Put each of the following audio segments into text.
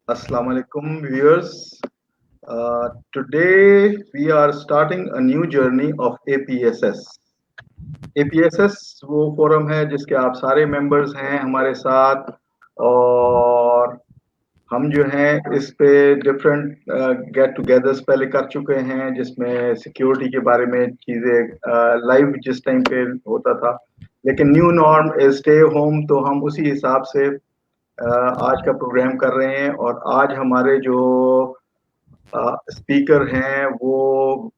Assalamu alaikum viewers. Today we are starting a new journey of APSS. APSS वो forum है जिसके आप सारे मेंबर्स हैं हमारे साथ और हम जो हैं इस पे डिफरेंट गेट टुगेदर्स पहले कर चुके हैं जिसमें सिक्योरिटी के बारे में चीज़ें लाइव जिस टाइम पे होता था, लेकिन new norm is stay home, तो हम उसी हिसाब से आज का प्रोग्राम कर रहे हैं। और आज हमारे जो स्पीकर हैं वो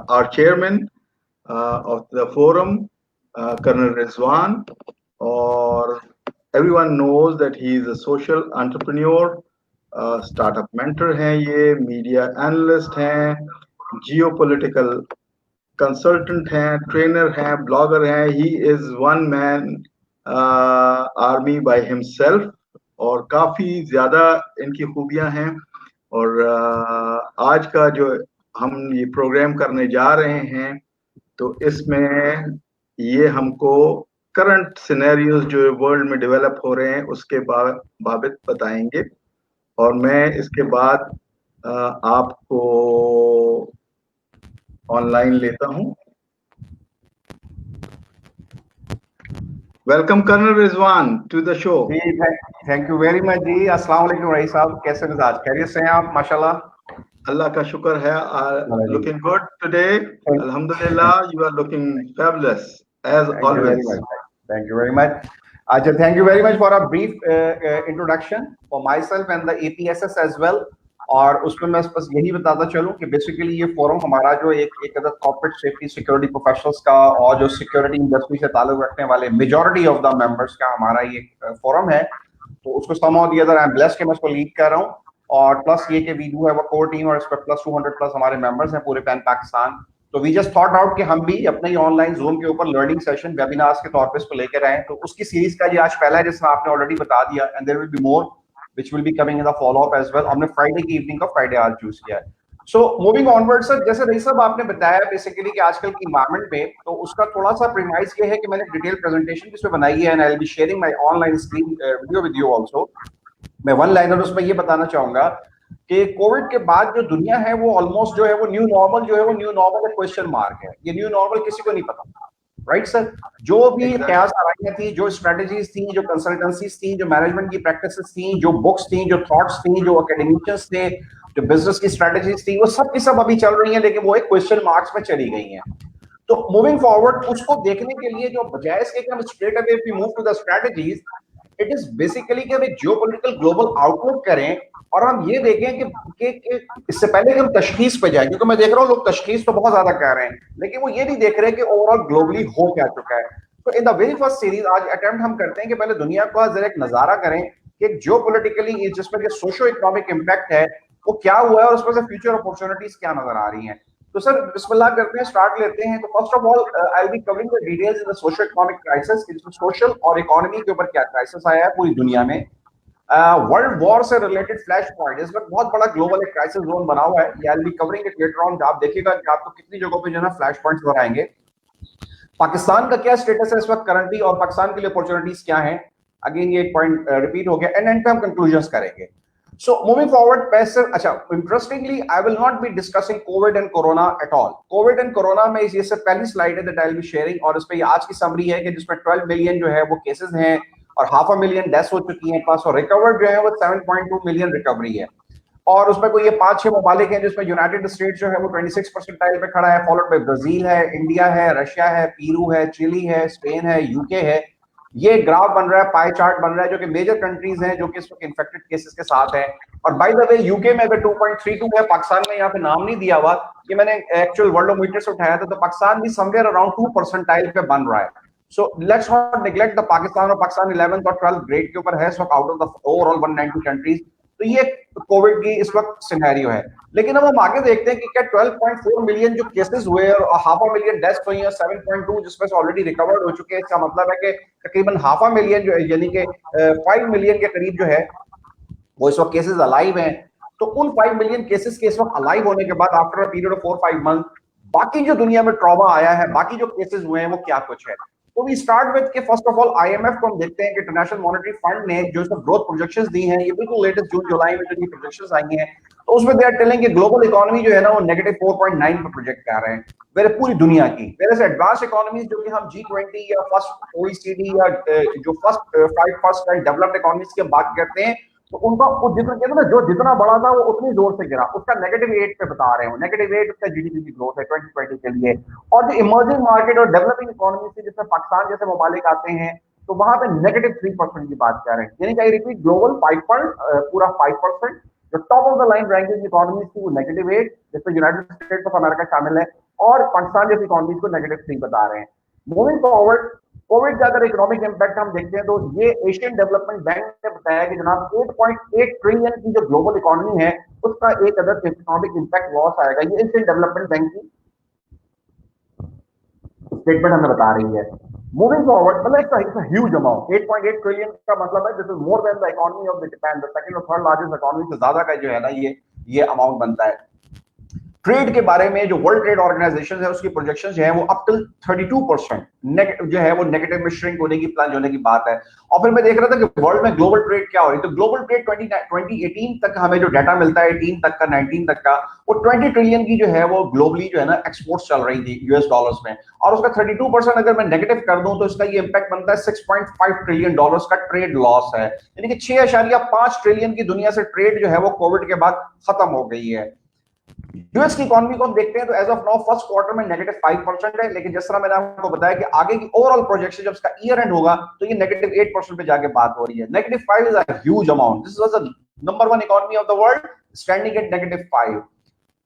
our chairman of the forum, Colonel Rizwan, or everyone knows that he is a social entrepreneur, startup mentor हैं, ये मीडिया एनालिस्ट हैं, जियोपॉलिटिकल कंसल्टेंट हैं, ट्रेनर हैं, ब्लॉगर हैं। He is one man army by himself और काफी ज्यादा इनकी खूबियां हैं। और आज का जो हम ये प्रोग्राम करने जा रहे हैं तो इसमें ये हमको करंट सिनेरियोज जो वर्ल्ड में डेवलप हो रहे हैं उसके बाबत बताएंगे। और मैं इसके बाद आपको ऑनलाइन लेता हूं। Welcome colonel Rizwan to the show. जी थैंक यू वेरी मच जी। अस्सलाम वालेकुम रईस साहब, कैसे मिजाज, खैरियत से हैं आप? माशाल्लाह, अल्लाह का शुक्र है। लुकिंग गुड टुडे, अल्हम्दुलिल्लाह। You are looking fabulous as always. Thank you very much. अच्छा, thank you very much for a brief introduction for myself and the APSS as well. और उसमें मैं बस यही बताता चलूं कि बेसिकली ये फोरम हमारा जो एक other corporate safety security professionals का और जो सिक्योरिटी इंडस्ट्री से ताल्लुक रखने वाले मेजॉरिटी ऑफ द मेंबर्स का हमारा ये फोरम है। तो उसको somehow the other I'm blessed कि मैं उसको लीड कर रहा हूँ। और प्लस ये कि we do have a core team और इस पर प्लस 200 प्लस हमारे मेंबर्स हैं पूरे पैन पाकिस्तान। तो वी जस्ट थॉट आउट कि हम भी अपने ऑनलाइन जूम के ऊपर लर्निंग सेशन वेबिनार्स के तौर पे इसको लेकर आए। तो उसकी सीरीज का ये आज पहला है जिसमें आपने ऑलरेडी बता दिया, and there will be more which will be coming in the follow up as well. हमने फ्राइडे की इवनिंग का फ्राइडे आज चूज किया है। सो मूविंग ऑनवर्ड सर, जैसे रईस साहब आपने बताया बेसिकली कि आजकल की इन्वायरमेंट में, तो उसका थोड़ा सा प्रीमाइस ये है कि मैंने डिटेल प्रेजेंटेशन जिसमें बनाई है and I will be sharing my online screen video with you also. मैं वन लाइनर उसमें ये बताना चाहूंगा कि कोविड के बाद जो दुनिया है वो ऑलमोस्ट जो है वो न्यू नॉर्मल जो है वो न्यू नॉर्मल एक क्वेश्चन मार्क है। ये न्यू नॉर्मल किसी को नहीं पता, राइट सर? जो भी प्रयास आराइयां थी, जो स्ट्रेटेजीज थी, जो कंसल्टेंसीज थी, जो मैनेजमेंट की प्रैक्टिसेस थी, जो बुक्स थी, जो थॉट्स थी, जो एकेडमिशियंस थे, जो बिजनेस की स्ट्रेटेजीज थी, वो सब की सब अभी चल रही है, लेकिन वो एक क्वेश्चन मार्क्स में चली गई हैं। तो मूविंग फॉरवर्ड उसको देखने के लिए जो बजाय इसके कि हम straight away we move to the strategies, it is basically कि हम एक जियोपॉलिटिकल ग्लोबल आउटलुक करें और हम ये देखें कि इससे पहले कि हम तशखीस पे जाए, क्योंकि मैं देख रहा हूँ लोग तशखीस तो बहुत ज्यादा कर रहे हैं लेकिन वो ये नहीं देख रहे कि ओवरऑल ग्लोबली हो क्या चुका है। तो in the very first series आज अटेम्प्ट हम करते हैं कि पहले दुनिया का जरा एक नजारा करें कि जियोपॉलिटिकली जिसमें सोशो इकोनॉमिक इम्पैक्ट है वो क्या हुआ है और उसमें से फ्यूचर अपॉर्चुनिटीज क्या नजर आ रही हैं। तो सर बिस्मिल्लाह करते हैं, स्टार्ट लेते हैं। तो first of all I will be covering the details in the socio economic crisis, जिसमें सोशल और इकोनॉमी के ऊपर क्या क्राइसिस आया है पूरी दुनिया में। वर्ल्ड वॉर से रिलेटेड फ्लैश पॉइंट, इस वक्त बहुत बड़ा ग्लोबल एक क्राइसिस जोन बना हुआ है। आई will be covering it later on. आप देखिएगा कि आपको कितनी जगहों पे जो है ना फ्लैश पॉइंट्स नजर आएंगे। पाकिस्तान का क्या स्टेटस है इस वक्त करंटली और पाकिस्तान के लिए अपॉर्चुनिटीज क्या हैं, अगेन ये एक पॉइंट रिपीट हो गया, एंड पे हम कंक्लूजन्स करेंगे। So moving forward, पैसे अच्छा interestingly I will not be discussing COVID and Corona at all. COVID and Corona में ये से पहली स्लाइड है that I will be sharing, और इस पे आज की समरी है कि जिसमें 12 मिलियन जो है वो केसेस हैं और 500,000 डेथ्स हो चुकी हैं प्लस, और रिकवर्ड जो है वो 7.2 मिलियन रिकवरी है। और उसमें कोई ये 5-6 ममालिक हैं जिसमें यूनाइटेड स्टेट्स जो है वो 26 परसेंटाइल पे खड़ा है, फॉलोड बाय ब्राजील है, इंडिया है, रशिया है, पीरू है, चिली है, स्पेन है, यूके है। ये ग्राफ बन रहा है, पाई चार्ट बन रहा है जो कि मेजर कंट्रीज हैं जो कि इस वक्त इन्फेक्टेड केसेस के साथ हैं। और बाय द वे यूके में अगर 2.32 है, पाकिस्तान में यहाँ पे नाम नहीं दिया हुआ, ये मैंने एक्चुअल वर्ल्डोमीटर से उठाया था, तो पाकिस्तान भी समवेयर अराउंड 2 परसेंटाइल पे बन रहा है। So let's not neglect the Pakistan, और पाकिस्तान 11th और 12th ग्रेड के ऊपर है इस वक्त out of the overall 190 countries. तो ये कोविड की इस वक्त सिनेरियो है। लेकिन अब हम आगे देखते हैं कि क्या 12.4 मिलियन जो केसेस हुए और 500,000 डेथ्स हुई हैं, 7.2 जिसमें से ऑलरेडी रिकवर्ड हो चुके हैं, इसका मतलब है कि तकरीबन 500,000 जो यानी कि 5 मिलियन के करीब जो है वो इस वक्त केसेस अलाइव हैं। तो उन 5 मिलियन केसेस के इस वक्त अलाइव होने के बाद after a period of 4-5 month बाकी जो दुनिया में ट्रॉमा आया है, बाकी जो केसेस हुए हैं वो क्या कुछ है। तो वी स्टार्ट विद के फर्स्ट ऑफ ऑल आईएमएफ को हम देखते हैं कि इंटरनेशनल मॉनेटरी फंड ने जो इसको ग्रोथ प्रोजेक्शंस दी हैं, ये बिल्कुल लेटेस्ट जून जुलाई में जो ये प्रोजेक्शंस आई हैं, तो उसमें दे आर टेलिंग कि ग्लोबल इकोनॉमी जो है ना वो -4.9 पर प्रोजेक्ट कर रहे हैं मेरे पूरी दुनिया की। वैसे एडवांस इकोनॉमीज जो कि हम G20 या फर्स्ट ओईसीडी या जो फर्स्ट डेवलप्ड इकोनॉमीज की बात करते हैं, तो उनका जितना कहते हैं ना, जो जितना बड़ा था वो उतनी जोर से गिरा, उसका -8 पे बता रहे हो, -8 उसका जीडीपी की ग्रोथ है 2020 के लिए। और जो इमर्जिंग मार्केट और डेवलपिंग इकोनॉमी से जिसमें पाकिस्तान जैसे ममालिक आते हैं, तो वहां पे -3% की बात कर रहे हैं, यानी कि आई रिपीट ग्लोबल 5%, जो top of the line ranking economies थी वो -8, जिसमें यूनाइटेड स्टेट्स ऑफ अमेरिका शामिल है, और पाकिस्तान जैसी इकोनॉमीज को -3 बता रहे हैं। मूविंग फॉरवर्ड, कोविड का अगर इकोनॉमिक इंपैक्ट हम देखते हैं तो ये एशियन डेवलपमेंट बैंक ने बताया कि जनाब 8.8 ट्रिलियन की जो ग्लोबल इकोनॉमी है उसका एक अदर इकोनॉमिक इंपैक्ट लॉस आएगा। ये एशियन डेवलपमेंट बैंक की स्टेटमेंट हमें बता रही है। मूविंग फॉरवर्ड, मतलब it's a huge amount, 8.8 trillion का मतलब है this is more than the economy of the Japan, the second और थर्ड लार्जेस्ट इकोनॉमी से ज्यादा का जो है ना ये अमाउंट बनता है। ट्रेड के बारे में जो वर्ल्ड ट्रेड ऑर्गेनाइजेशन है उसकी प्रोजेक्शंस जो है वो अप टिल 32% जो है वो नेगेटिव में श्रिंक होने की, प्लान होने की बात है। और फिर मैं देख रहा था कि वर्ल्ड में ग्लोबल ट्रेड क्या हो रही है, तो ग्लोबल ट्रेड 2018 तक हमें जो डाटा मिलता है 18 तक का 19 तक का, वो 20 ट्रिलियन की जो है वो ग्लोबली जो है ना एक्सपोर्ट्स चल रही थी यूएस डॉलर्स में, और उसका 32% अगर मैं नेगेटिव कर दूं तो इसका ये इंपैक्ट बनता है 6.5 ट्रिलियन डॉलर्स का ट्रेड लॉस है, यानी कि 6.5 ट्रिलियन की दुनिया से ट्रेड जो है वो कोविड के बाद खत्म हो गई है। यूएस की इकोनॉमी को हम देखते हैं तो as of now first quarter में -5% है, लेकिन जिस तरह मैंने आपको बताया कि आगे की ओवरऑल प्रोजेक्शन जब इसका ईयर एंड होगा तो ये -8% पे जाके बात हो रही है। -5 is a huge amount, this was the number 1 economy of the world standing at -5।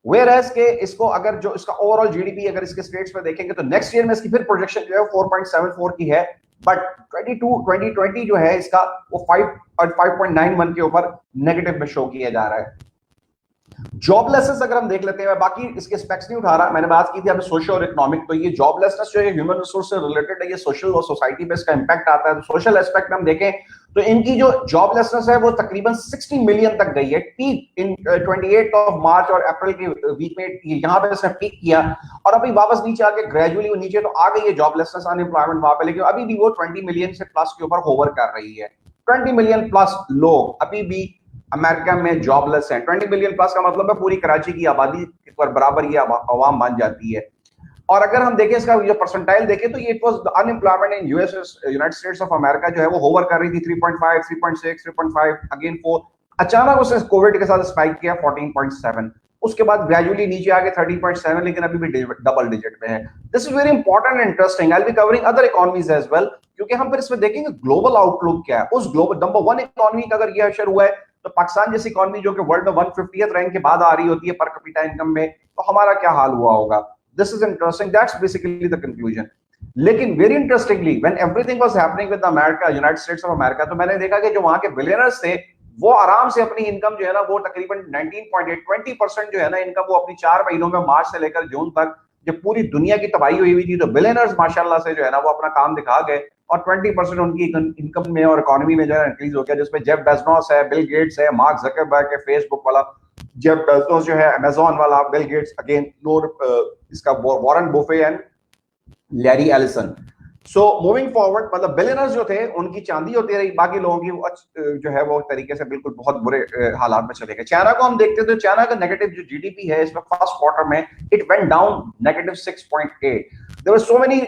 Whereas के इसको अगर जो इसका ओवरऑल जीडीपी अगर इसके स्टेट्स में देखेंगे तो नेक्स्ट ईयर में इसकी फिर प्रोजेक्शन जो है 4.74 की है, बट 2020 जो है इसका वो 5.91 के ऊपर नेगेटिव में शो किया जा रहा है। जॉबलेसनेस अगर हम देख लेते हैं, मैं बाकी इसके स्पेक्स नहीं उठा रहा, मैंने बात की थी अभी सोशल और इकोनॉमिक, तो ये जॉबलेसनेस जो है ह्यूमन रिसोर्स से रिलेटेड है, ये सोशल और सोसाइटी पे इसका इंपैक्ट आता है। तो सोशल एस्पेक्ट में हम देखें तो इनकी जो जॉबलेसनेस है वो तकरीबन 60 मिलियन तक गई है, पीक इन 28 ऑफ मार्च और अप्रैल के वीक में यहाँ पे इसने पीक किया, और अभी वापस नीचे आके ग्रेजुअली वो नीचे तो आ गई है जॉबलेसनेस, अनएम्प्लॉयमेंट वहां पे, लेकिन अभी भी वो 20 मिलियन से प्लस के ऊपर होवर कर रही है। 20 मिलियन प्लस लोग अभी भी अमेरिका में जॉबलेस हैं। 20 मिलियन प्लस का मतलब है पूरी कराची की आबादी पर बराबर ये आवाम बन जाती है। और अगर हम देखें इसका जो परसेंटाइल देखें तो ये it was unemployment in US United States of America जो है वो होवर कर रही थी 3.5 3.6 3.5 अगेन 4, अचानक उसने कोविड के साथ स्पाइक किया 14.7, उसके बाद ग्रेजुअली नीचे आके 30.7, लेकिन अभी भी डबल डिजिट में है। This is very important and interesting, I will be covering other economies as well, क्योंकि हम फिर इसमें देखेंगे ग्लोबल आउटलुक क्या है। उस ग्लोबल नंबर 1 इकोनॉमी का अगर ये असर हुआ है तो पाकिस्तान जैसी इकोनॉमी जो कि वर्ल्ड में 150th रैंक के बाद आ रही होती है पर कैपिटा इनकम में, तो हमारा क्या हाल हुआ होगा। This is interesting, that's basically the conclusion. लेकिन very interestingly when everything was happening with America, United States of America, तो मैंने देखा कि जो वहां के बिलियनर्स थे वो आराम से अपनी इनकम जो है ना वो तकरीबन 19.8-20% जो है ना इनकम वो अपनी 4 महीनों में मार्च से लेकर जून तक जब पूरी दुनिया की तबाही हुई थी तो बिलियनर्स माशाल्लाह से जो है ना वो अपना काम दिखा गए, और 20% उनकी इनकम में और इकोनॉमी में जो है इंक्रीज हो गया, जिसमें जेफ बेजोस है, बिल गेट्स है, मार्क जकरबर्ग है फेसबुक वाला, जेफ बेजोस जो है अमेज़न वाला, बिल गेट्स अगेन नोर इसका Warren Buffett and Larry Ellison. So moving forward, मतलब बिलियनर्स जो थे उनकी चांदी होती रही, बाकी लोगों की जो है वो तरीके से बिल्कुल बहुत बुरे हालात में चले गए। चाइना को हम देखते हैं तो चाइना का नेगेटिव जो जीडीपी है इसमें फर्स्ट क्वार्टर में it went down -6.8। There were so many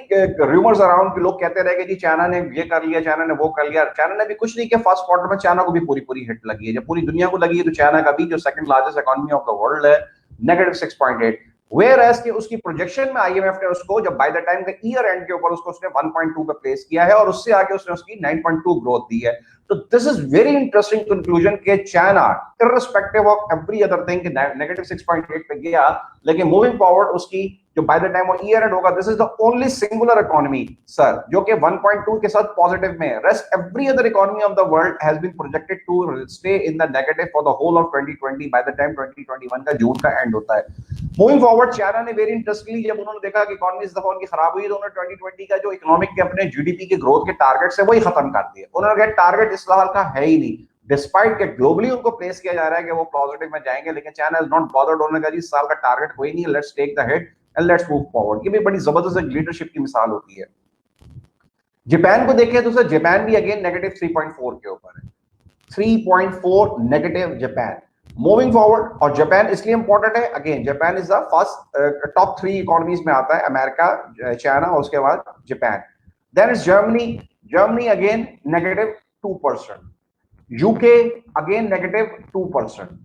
rumours around कि लोग कहते रहे कि जी चाइना ने ये कर लिया, चाइना ने वो कर लिया। चाइना ने भी कुछ नहीं किया, फर्स्ट क्वार्टर में चाइना को भी पूरी हिट लगी है। जब पूरी दुनिया को लगी है तो चाइना का भी जो second largest economy of the world है -6.8, वेयर एज कि उसकी प्रोजेक्शन में आईएमएफ ने उसको जब बाय द टाइम का ईयर एंड के ऊपर उसको उसने 1.2 पे प्लेस किया है, और उससे आगे उसने उसकी 9.2 ग्रोथ दी है। तो this is very interesting conclusion कि China irrespective of every other thing -6.8 पे गया, लेकिन मूविंग फॉरवर्ड उसकी जो बाय द टाइम वो ईयर एंड होगा this is the only singular economy sir जो कि 1.2 के साथ पॉजिटिव में है। Rest every other economy of the world has been projected to stay in the negative for the whole of 2020 by the time 2021 का जून का and होता है। मूविंग फॉरवर्ड, चाइना ने वेरी इंटरेस्टिंगली जब उन्होंने देखा कि इकोनॉमी इस दफा उनकी खराब हुई तो उन्होंने 2020 का जो इकोनॉमिक के अपने जीडीपी के ग्रोथ के टारगेट से वही खत्म कर दिए। उन्होंने कहा टारगेट इस साल का है ही नहीं, डिस्पाइट के ग्लोबली उनको प्लेस किया जा रहा है कि वो पॉजिटिव में जाएंगे, लेकिन चाइना इज नॉट बॉदर्ड होने का, जी साल का टारगेट कोई नहीं, let's take the hit and let's move forward. ये भी बड़ी जबरदस्त एक लीडरशिप की मिसाल होती है। जापान को देखें तो सर जापान भी अगेन नेगेटिव 3.4 के ऊपर है, 3.4 नेगेटिव जापान मूविंग फॉरवर्ड। और जापान इसलिए इंपॉर्टेंट है, again Japan is the first top 3 economies में आता है, अमेरिका, चाइना और उसके बाद Japan. Then is Germany, Germany again negative 2%, UK again negative 2%।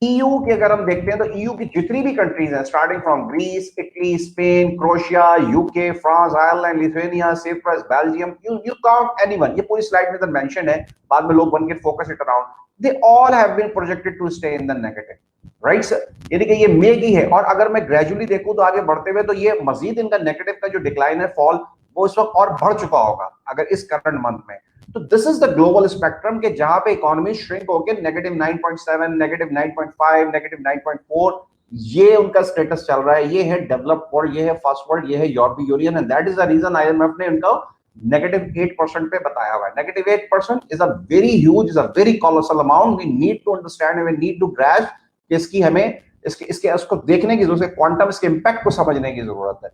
EU की अगर हम देखते हैं तो ईयू की जितनी भी कंट्रीज हैं, starting from Greece, Italy, Spain, Croatia, UK, France, Ireland, Lithuania, Cyprus, Belgium, you count anyone, ये पूरी स्लाइड में तो मेंशन है, बाद में लोग one get focus it around, they all have been projected to stay in the negative, right sir. यानी कि ये मे की है, और अगर मैं ग्रेजुअली देखूं तो आगे बढ़ते हुए तो ये मजीद इनका नेगेटिव का जो डिक्लाइन है, फॉल, वो इस वक्त और बढ़ चुका होगा अगर इस करंट मंथ में। तो this is the global spectrum के जहां पे इकोनॉमी श्रिंक होकर नेगेटिव 9.7, नेगेटिव 9.5, नेगेटिव 9.4, ये उनका स्टेटस चल रहा है। ये है डेवलप्ड वर्ल्ड, ये है फर्स्ट वर्ल्ड, ये है यूरोपीय union, and that is the reason IMF ने उनका नेगेटिव 8% पे बताया हुआ है। Negative 8% is a very huge, is a very colossal amount. We need to understand, we need to grasp इसकी, हमें इसके उसको देखने की जरूरत है, क्वांटम इसके इंपैक्ट को समझने की जरूरत है।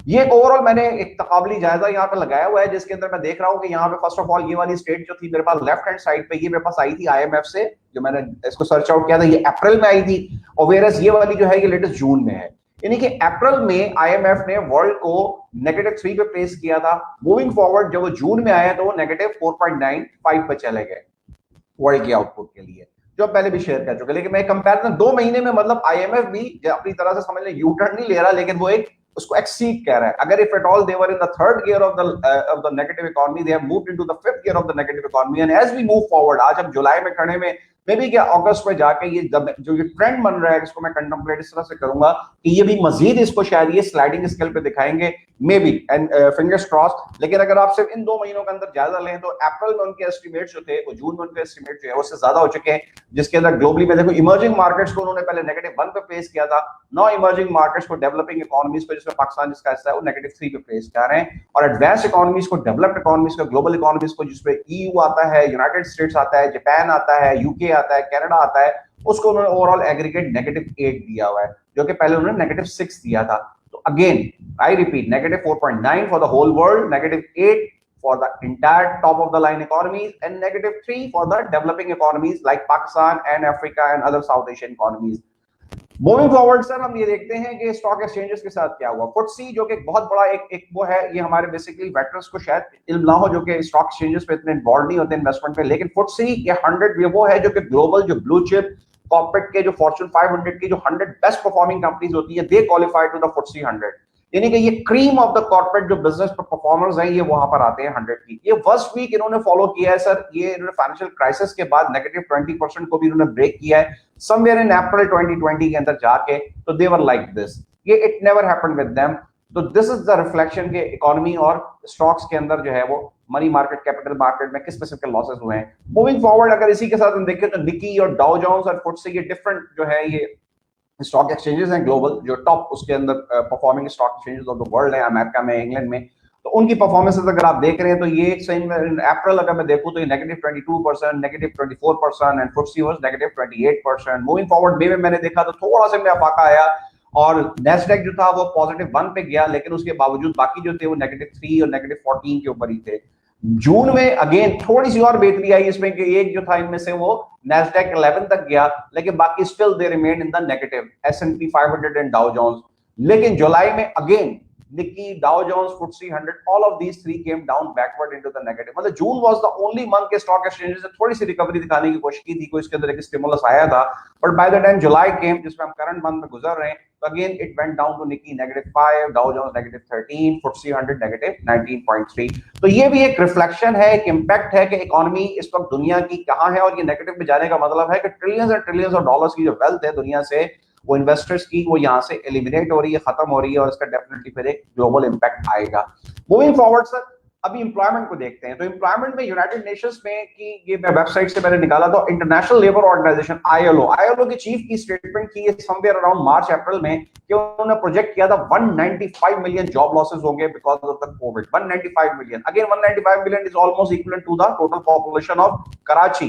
ये ओवरऑल मैंने एक तकाबली जायजा यहाँ पे लगाया हुआ है, जिसके अंदर मैं देख रहा हूँ कि यहाँ पे फर्स्ट ऑफ ऑल ये वाली स्टेट जो थी मेरे पास लेफ्ट हैंड साइड पे, ये मेरे पास आई थी आईएमएफ से, जो मैंने इसको सर्च आउट किया था, ये अप्रैल में आई थी, और वेरस ये वाली जो है ये लेटेस्ट जून में है। यानी कि अप्रैल में आईएमएफ ने वर्ल्ड को नेगेटिव 3 पे प्लेस किया था। मूविंग फॉरवर्ड जब वो जून में आया तो वो नेगेटिव 4.95 पे चले गए वर्ल्ड के आउटपुट के लिए, जो पहले भी शेयर कर चुके। लेकिन मैं कंपैरिजन 2 महीने में, मतलब आईएमएफ भी अपनी तरह से समझ लें यू टर्न नहीं ले रहा, लेकिन वो एक उसको एक्सीड कह रहा है। अगर if at all they were in the third gear of the negative economy, they have moved into the fifth gear of the negative economy, and as we move forward, आज हम जुलाई में खड़े में, मे बी क्या अगस्त में जाके ये जो ये ट्रेंड बन रहा है, इसको मैं कंटेम्पलेट इस तरह से करूंगा कि ये भी मजीद इसको शायद ये स्लाइडिंग स्केल पे दिखाएंगे, may be, and fingers cross. लेकिन अगर आप सिर्फ इन 2 महीनों के अंदर जायजा लें तो अप्रैल में उनके एस्टिमेट जो थे, वो जून में उनके एस्टिमेट जो है उससे ज्यादा हो चुके हैं, जिसके अंदर ग्लोबली में देखो इमर्जिंग मार्केट्स को उन्होंने पहले नेगेटिव 1 पे प्लेस किया था, नौ इमर्जिंग मार्केट्स को, डेवलपिंग इकोनॉमीज को, जिसमें पाकिस्तान जिसका हिस्सा है, वो नेगेटिव 3 पे प्लेस कर रहे हैं, और एडवांस इकोनॉमीज को, डेवलप्ड इकोनॉमीज को, ग्लोबल इकोनॉमीज को, जिसमें ईयू आता है, यूनाइटेड स्टेट्स आता है, जापान आता है, यूके आता है, कनाडा आता है, उसको उन्होंने ओवरऑल एग्रीगेट नेगेटिव 8 दिया हुआ है, जो कि पहले उन्होंने नेगेटिव 6 दिया था। तो again I repeat, negative 4.9 for the whole world, negative 8 for the entire top of the line economies, and negative 3 for the developing economies like Pakistan and Africa and other South Asian economies. Moving forward sir हम ये देखते हैं कि stock exchanges के साथ क्या हुआ। FTSE जो कि बहुत बड़ा एक वो है, ये हमारे बेसिकली वेटरन्स को शायद इल्म ना हो, जो कि स्टॉक एक्सचेंजेस पे इतने इन्वॉल्व नहीं होते इन्वेस्टमेंट पे, लेकिन फुटसी के 100 वो है जो कि ग्लोबल जो ब्लू चिप कॉर्पोरेट के जो फॉर्च्यून 500 की जो 100 बेस्ट परफॉर्मिंग कंपनीज होती है, they qualify to the FTSE 100। यानी कि ये क्रीम ऑफ द कॉर्पोरेट जो बिजनेस परफॉर्मर्स हैं, ये वहां पर आते हैं 100 की। ये फर्स्ट वीक इन्होंने फॉलो किया है सर, ये इन्होंने फाइनेंशियल क्राइसिस के बाद नेगेटिव 20% को भी इन्होंने ब्रेक किया है समवेयर इन अप्रैल 2020 के अंदर जाके, तो दे वर लाइक दिस, ये it never happened with them. तो दिस इज द रिफ्लेक्शन के इकोनॉमी और स्टॉक्स के अंदर जो है वो मनी मार्केट, कैपिटल मार्केट में किस किस्म के लॉसेस हुए हैं। मूविंग फॉरवर्ड अगर इसी के साथ हम देखें तो निकी और डाउ जोन्स और फुटसी ये डिफरेंट जो है ये स्टॉक एक्सचेंजेस हैं ग्लोबल, जो टॉप उसके अंदर performing stock exchanges of the world है, अमेरिका में, इंग्लैंड में। तो उनकी परफॉर्मेंसेस अगर आप देख रहे हैं तो ये एक सही में अप्रैल अगर मैं देखूं तो ये negative 22%, negative 24%, and FTSE was negative 28%। Moving forward में मैंने देखा तो थोड़ा सा में अफाका आया, और नेस्डैक जो था वो पॉजिटिव 1 पे गया, लेकिन उसके बावजूद बाकी जो थे वो नेगेटिव 3 और नेगेटिव 14 के ऊपर ही थे। जून में अगेन थोड़ी सी और बेहतरी आई इसमें कि एक जो था इनमें से वो नैस्डैक 11 तक गया, लेकिन बाकी still they remain in the negative, S&P 500 एंड डाउ जोन्स। लेकिन जुलाई में अगेन Nikkei, Dow Jones, FTSE 100, all of these three came down backward into the negative। मतलब जून was the only month के स्टॉक एक्सचेंजेस ने थोड़ी सी रिकवरी दिखाने की कोशिश की थी, कोई इसके अंदर एक स्टिमुलस आया था, but by the time July came, जिसमें हम करंट मंथ में गुजर रहे हैं, तो again it went down to Nikkei negative 5, Dow Jones negative 13, FTSE 100 negative 19.3। तो ये भी एक रिफ्लेक्शन है, एक इंपैक्ट है कि इकोनॉमी इस वक्त दुनिया की कहां है, और ये नेगेटिव में जाने का मतलब है कि trillions and trillions of dollars की जो वेल्थ है दुनिया से, वो इन्वेस्टर्स की, वो यहाँ से एलिमिनेट हो रही है, खत्म हो रही है, और इसका डेफिनेटली फिर एक ग्लोबल इंपैक्ट आएगा। मूविंग फॉरवर्ड सर अभी एम्प्लॉयमेंट को देखते हैं, तो एम्प्लॉयमेंट में यूनाइटेड नेशंस में की ये वेबसाइट से मैंने निकाला था, इंटरनेशनल लेबर ऑर्गेनाइजेशन आईएलओ के चीफ की स्टेटमेंट की समवेयर अराउंड मार्च अप्रैल में कि उन्होंने प्रोजेक्ट किया था 195 मिलियन जॉब लॉसेस होंगे because of the Covid. 195 million, again 195 million is almost equal to the total population of Karachi.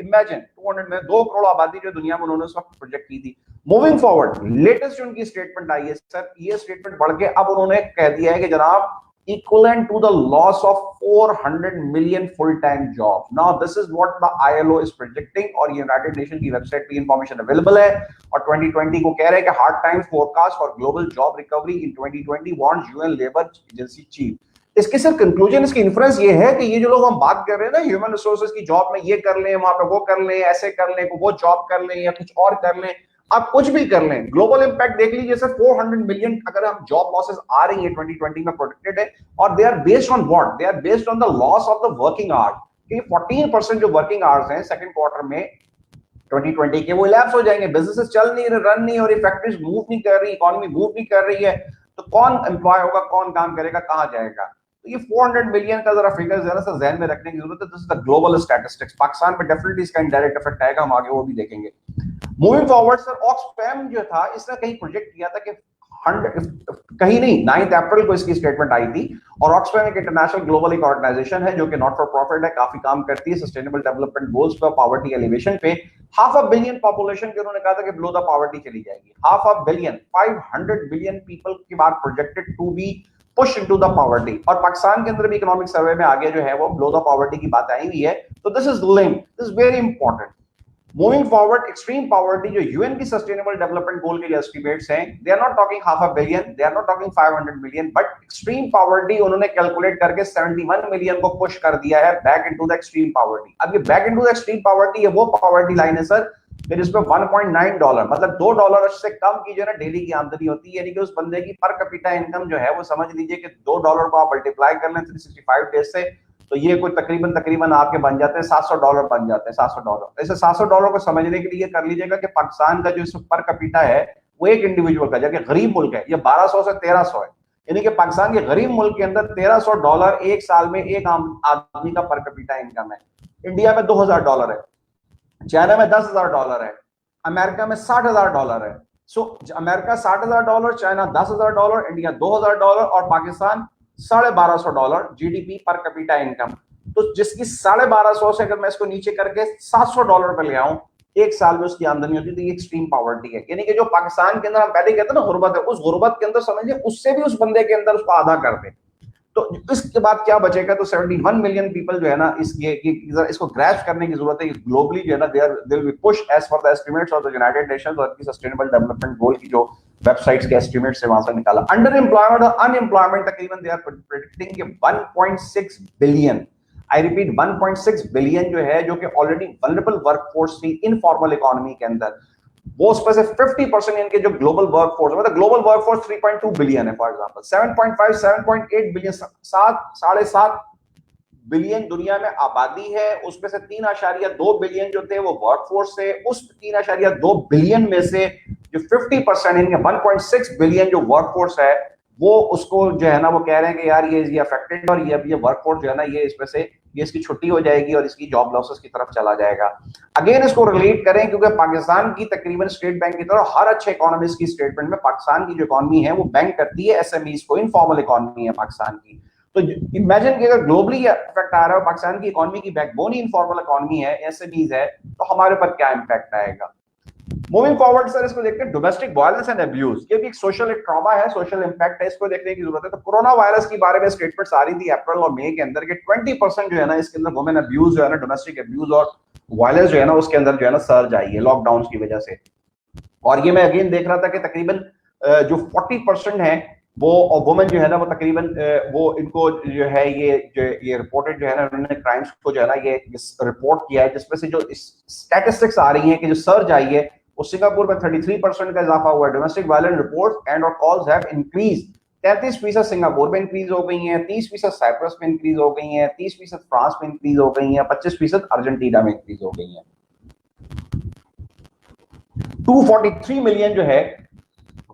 Imagine 200 में 2 करोड़ आबादी जो दुनिया में उन्होंने उस वक्त प्रोजेक्ट की थी। मूविंग फॉरवर्ड लेटेस्ट उनकी स्टेटमेंट आई है सर, ये स्टेटमेंट बढ़ के अब उन्होंने कह दिया है कि जनाब equivalent to the loss of 400 million full-time jobs. Now this is what the ILO is predicting और United Nations की वेबसाइट पे इंफॉर्मेशन अवेलेबल है और 2020 को कह रहे हैं कि hard times forecast for global job recovery in 2020 warns UN Labour Agency chief। इसके सर कंक्लूजन, इसकी इन्फ्रेंस ये है कि ये जो लोग हम बात कर रहे हैं ना ह्यूमन रिसोर्सेज की, जॉब में ये कर लें, वहां पे वो कर लें, ऐसे कर लें, वो जॉब कर लें या कुछ और कर लें, आप कुछ भी कर लें, ग्लोबल इंपैक्ट देख लीजिए सर। 400 मिलियन अगर हम जॉब लॉसेस आ रही है 2020 में प्रोजेक्टेड है, और they are based on what, they are based on the loss of the working hours. कि 14% जो वर्किंग आवर्स हैं सेकंड क्वार्टर में 2020 के, वो इलैप्स हो जाएंगे, बिजनेसेस चल नहीं रहे, रन नहीं हो रही, फैक्ट्रीज मूव नहीं कर रही, इकोनॉमी मूव नहीं कर रही है, तो कौन एम्प्लॉय होगा, कौन काम करेगा, कहां जाएगा? तो ये 400 मिलियन का जरा फिगर जरा सा ध्यान में रखने की जरूरत है। This is the global statistics. Pakistan पे डेफिनेटली इसका इनडायरेक्ट इफेक्ट आएगा, हम आगे वो भी देखेंगे। मूविंग फॉरवर्ड सर, ऑक्सफैम जो था इसने कहीं प्रोजेक्ट किया था कि 100 कहीं नहीं, 9 अप्रैल को इसकी स्टेटमेंट आई थी। और ऑक्सफैम एक इंटरनेशनल ग्लोबल एक ऑर्गेनाइजेशन है जो कि नॉट फॉर प्रॉफिट है, काफी काम करती है सस्टेनेबल डेवलपमेंट गोल्स पे, पॉवर्टी एलिवेशन पे। 500 मिलियन पॉपुलेशन के उन्होंने कहा था कि बिलो द पॉवर्टी चली जाएगी। 500 मिलियन, 500 बिलियन पीपल की बात projected to be push into the poverty. और पाकिस्तान के अंदर भी इकोनॉमिक सर्वे में आगे जो है वो बिलो द पॉवर्टी की बात आई हुई है। तो this is link, this is very important. Moving forward, extreme poverty जो यूएन की सस्टेनेबल डेवलपमेंट गोल के जो एस्टिमेट्स हैं, they are not talking 500 million, they are not talking 500 million, but extreme poverty उन्होंने कैलकुलेट करके 71 मिलियन को push कर दिया है back into the extreme poverty. अब ये back into the extreme poverty है वो पॉवर्टी लाइन है सर फिर इसमें $1.9 मतलब $2 से कम की जो है ना डेली की आमदनी होती है, यानी कि उस बंदे की पर कैपिटा इनकम जो है वो समझ लीजिए कि $2 को आप मल्टीप्लाई कर लें 365 डेज से, तो ये कोई तकरीबन आपके बन जाते हैं $700 बन जाते हैं। $700 ऐसे $700 को समझने के लिए कर लीजिएगा कि पाकिस्तान का जो पर कैपिटा है वो एक इंडिविजुअल का, जबकि गरीब मुल्क है ये 1200 से 1300 है, यानी कि पाकिस्तान के गरीब मुल्क के अंदर $1300 एक साल में एक आम आदमी का पर कैपिटा इनकम है। इंडिया में $2000 है, चाइना में $10,000 है, अमेरिका में $60,000 है। सो अमेरिका $60,000, चाइना $10,000, इंडिया $2000 और Pakistan $1250 GDP per capita income. तो जिसकी 1250 से अगर मैं इसको नीचे करके $700 पे ले आऊं एक साल में उसकी आमदनी होती है, तो ये एक्सट्रीम पॉवर्टी है। यानी कि जो पाकिस्तान के अंदर हम पहले कहते हैं ना गुर्बत है, उस गुर्बत के अंदर समझिए उससे भी उस बंदे के अंदर उसको आधा कर दे, तो इसके बाद क्या बचेगा? तो 71 मिलियन पीपल जो है ना, इसको ग्रैस्प करने की जरूरत है। ग्लोबली जो है ना they will be push as per the estimates of the United Nations और की सस्टेनेबल डेवलपमेंट गोल की जो वेबसाइट्स के एस्टिमेट्स से वहां से निकाला। अंडर एम्प्लॉयमेंट और अनएम्प्लॉयमेंट तकरीबन दे आर प्रेडिक्टिंग कि 1.6 बिलियन, आई रिपीट 1.6 बिलियन जो है, जो कि ऑलरेडी वल्नरेबल वर्कफोर्स थी इनफॉर्मल इकोनॉमी के अंदर, वो उसमें से 50% इनके जो ग्लोबल वर्कफोर्स, मतलब ग्लोबल वर्कफोर्स 3.2 बिलियन है फॉर एग्जांपल, 7.5 7.8 बिलियन, 7.5 बिलियन दुनिया में आबादी है, उसमें से 3.2 बिलियन जो थे वो वर्कफोर्स से, उस 3.2 बिलियन में से जो 50% इनके 1.6 बिलियन जो वर्कफोर्स है वो उसको जो है ना वो कह रहे हैं कि यार ये अफेक्टेड, और ये वर्कफोर्स जो है ना ये इसमें से ये इसकी छुट्टी हो जाएगी और इसकी जॉब लॉसेस की तरफ चला जाएगा। अगेन इसको रिलेट करें क्योंकि पाकिस्तान की तकरीबन स्टेट बैंक की तरह हर अच्छे इकोनॉमिस्ट की स्टेटमेंट में पाकिस्तान की जो इकोनॉमी है वो बैंक करती है एसएमईज को, इनफॉर्मल इकोनॉमी है पाकिस्तान की। तो इमेजिन कि अगर ग्लोबली इफेक्ट आ रहा है, पाकिस्तान की इकोनॉमी की बैकबोन ही इनफॉर्मल इकोनॉमी है, एसएमईज है, तो हमारे ऊपर क्या इंपैक्ट आएगा? मूविंग फॉरवर्ड सर, इसको देखते हैं डोमेस्टिक वायलेंस एंड अब्यूज। ये भी एक सोशल ट्रॉमा है, सोशल इंपैक्ट है, इसको देखने की जरूरत है। तो कोरोना वायरस के बारे में स्टेटमेंट्स आ रही थी अप्रैल और मई के अंदर के 20% जो है ना इसके अंदर वुमेन अब्यूज जो है ना, डोमेस्टिक अब्यूज और वायलेंस जो है ना उसके अंदर जो है ना सर्ज आई है लॉकडाउन की वजह से। और ये मैं अगेन देख रहा था कि तकरीबन जो 40% है वो वुमेन जो है ना वो तकरीबन वो इनको जो है ये रिपोर्टेड जो है ना उन्होंने क्राइम्स को जो है ना ये रिपोर्ट किया है, जिसमें से जो स्टैटिस्टिक्स आ रही है कि जो सर्ज आई है वो सिंगापुर में 33% का इजाफा हुआ है। डोमेस्टिक वायलेंस रिपोर्ट एंड और कॉल्स हैव इंक्रीज, 33% सिंगापुर में इंक्रीज हो गई हैं, 30% साइप्रस में इंक्रीज हो गई हैं, 30% फ्रांस में इंक्रीज हो गई हैं, 25% अर्जेंटीना में इंक्रीज हो गई हैं। 243 मिलियन जो है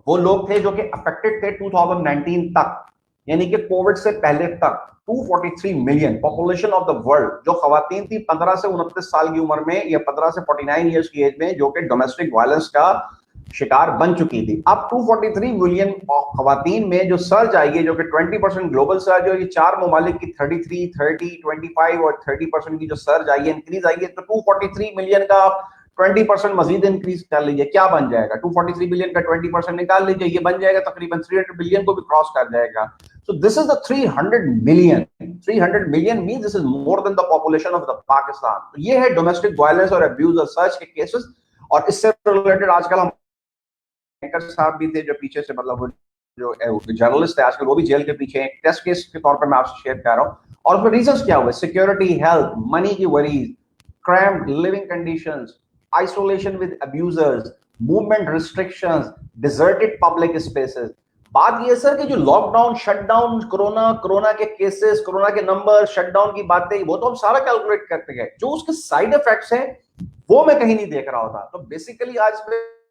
वो लोग थे जो कि अफेक्टेड थे 2019 तक, यानी कि कोविड से पहले तक 243 million population of the world जो खवातीन थी 15 से 29 साल की उम्र में या 15 से 49 ईयर्स की एज में, जो कि डोमेस्टिक वायलेंस का शिकार बन चुकी थी। अब 243 मिलियन खवातीन में जो सर्ज आई है, जो कि 20% ग्लोबल सर्ज है, ये चार ममालिक की 33, 30, 25 और 30% की जो सर्ज आई है, इंक्रीज आई है, तो 243 मिलियन का 20% मजीद इंक्रीज कर लीजिए, क्या बन जाएगा? 243 बिलियन का 20% निकाल लीजिए, ये बन जाएगा तकरीबन 300 बिलियन को भी क्रॉस कर जाएगा। So this is the 300 million. 300 million means this is more than the population of the Pakistan. तो ये है डोमेस्टिक वायलेंस और अब्यूज और सर्च के केसेस। और इससे रिलेटेड आजकल हम एंकर साहब भी थे जो पीछे से, मतलब जो जर्नलिस्ट है आजकल, वो भी जेल के पीछे एक टेस्ट केस के तौर पर मैं आपसे शेयर कर रहा हूँ। और उसमें रीजंस क्या हुए? सिक्योरिटी, हेल्थ, मनी की worries, cramped living conditions, isolation with abusers, movement restrictions, deserted public spaces. बात ये सर कि जो लॉकडाउन, शटडाउन, कोरोना के केसेस, कोरोना के नंबर, शटडाउन की बातें, वो तो हम सारा कैलकुलेट करते गए, जो उसके साइड इफेक्ट्स हैं वो मैं कहीं नहीं देख रहा होता। तो बेसिकली आज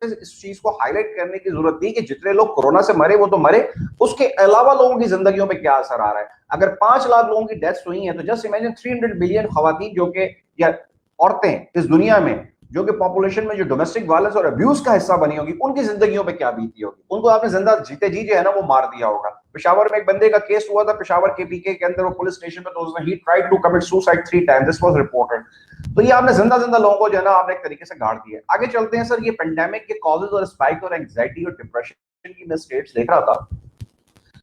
इस चीज को हाईलाइट करने की जरूरत थी कि जितने लोग कोरोना से मरे वो तो मरे, उसके अलावा लोगों की जिंदगियों पे क्या असर आ रहा है। अगर 5 लाख लोगों की डेथ्स हुई हैं, तो जस्ट इमेजिन 300 बिलियन खवातीन जो कि, या औरतें इस दुनिया में जो कि पॉपुलेशन में जो डोमेस्टिक वायलेंस और अब्यूज का हिस्सा बनी होगी, उनकी जिंदगियों पे क्या बीती होगी। उनको आपने जिंदा जीते जी जो है ना वो मार दिया होगा। पेशावर में एक बंदे का केस हुआ था, पेशावर के पीके के अंदर, वो पुलिस स्टेशन पे, तो उसने ही tried to commit suicide 3 times, this was reported. तो ये आपने जिंदा लोगों को जो है ना आपने एक तरीके से गाड़ दिया। आगे चलते हैं सर, ये पेंडेमिक के कॉजेज और स्पाइक और एंजाइटी और डिप्रेशन की मैं स्टेट्स देख रहा था,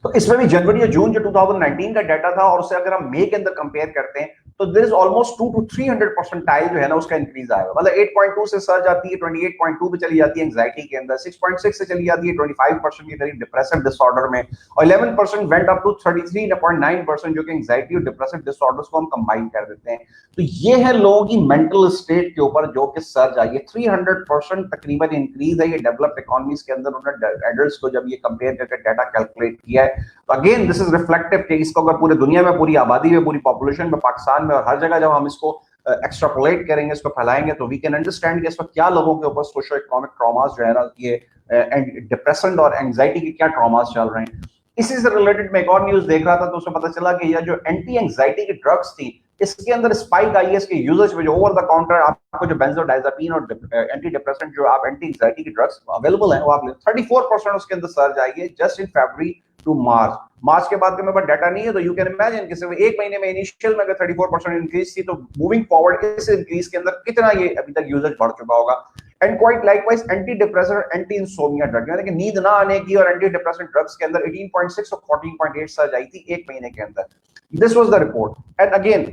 तो इसमें भी जनवरी और जून जो 2019 का डाटा था और उससे अगर हम मई के अंदर कंपेयर करते हैं, तो there is almost 2 to 300 percentile जो है ना उसका इंक्रीज आएगा। मतलब 8.2 से सर्ज आती है, 28.2 पे चली जाती है एंजाइटी के अंदर, 6.6 से चली जाती है 25% के करीब डिप्रेसिव डिसऑर्डर में, और 11% वेंट अप टू 33.9% जो कि एंजाइटी और डिप्रेसिव डिसऑर्डर्स को हम कंबाइन कर देते हैं। तो ये है लोगों की मेंटल स्टेट के ऊपर जो कि सर्ज आई है। 300% तकरीबन इंक्रीज है ये डेवलप्ड इकोनॉमीज के अंदर। उन्होंने एडल्ट्स को जब ये कंपेयर करके डाटा कैलकुलेट किया है, तो अगेन दिस इज रिफ्लेक्टिव कि इसको अगर पूरे दुनिया में, पूरी आबादी में, पूरी पॉपुलेशन में, पाकिस्तान में और हर जगह जब हम इसको एक्सट्रापोलेट करेंगे, इसको फैलाएंगे, तो वी कैन अंडरस्टैंड कि इसमें क्या लोगों के ऊपर सोशो इकोनॉमिक ट्रॉमास जो है ना, ये डिप्रेशन और एंजाइटी के क्या ट्रॉमास चल रहे हैं। इसी से रिलेटेड मैं एक और न्यूज देख रहा था, तो उसमें पता चला कि यह जो एंटी एंजाइटी की ड्रग्स थी, इसके अंदर स्पाइक आई है इसके यूजेज में। जो ओवर द काउंटर आपको जो बेंजोडाइजापीन और एंटी डिप्रेसेंट जो आप एंटी एंजाइटी की ड्रग्स अवेलेबल हैं, वो आप 34% उसके अंदर सर्ज आई है जस्ट इन फरवरी टू मार्च के बाद के मेरे पास डाटा नहीं है, तो यू कैन इमेजिन कि सिर्फ एक महीने में इनिशियल में अगर 34% इंक्रीज थी, तो मूविंग फॉरवर्ड इस इंक्रीज के अंदर कितना ये अभी तक यूजेज बढ़ चुका होगा। And quite likewise anti depressant, anti insomnia drug, यानी कि नींद ना आने की और एंटी डिप्रेसेंट ड्रग्स के अंदर 18.6 और 14.8 सर्ज आई थी एक महीने के अंदर। This was the report. And again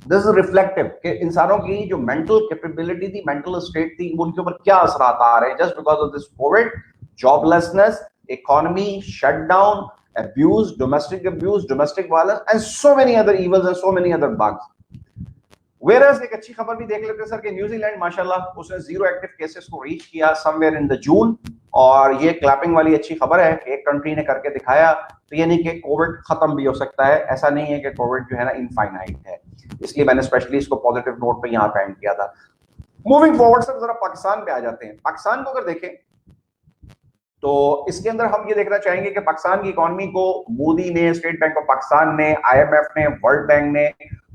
this is reflective कि इंसानों की जो मेंटल कैपेबिलिटी थी, मेंटल स्टेट थी, उनके ऊपर क्या असर आ रहे हैं just because of this Covid, joblessness, economy shutdown, abuse, domestic violence, and so many other evils and so many other bugs. Whereas एक अच्छी खबर भी देख लेते हैं सर कि न्यूजीलैंड माशाल्लाह उसने 0 एक्टिव केसेस को रीच किया समवेयर इन द जून, और ये क्लैपिंग वाली अच्छी खबर है कि एक कंट्री ने करके दिखाया। तो यानी कि कोविड खत्म भी हो सकता है, ऐसा नहीं है कि कोविड जो है ना इनफाइनाइट है। इसलिए मैंने स्पेशली इसको पॉजिटिव नोट पे यहाँ पे एंड किया था। मूविंग फॉरवर्ड सर जरा पाकिस्तान पे आ जाते हैं। पाकिस्तान को अगर देखें तो इसके अंदर हम ये देखना चाहेंगे कि पाकिस्तान की इकोनॉमी को मोदी ने, स्टेट बैंक ऑफ पाकिस्तान ने, IMF ने, वर्ल्ड बैंक ने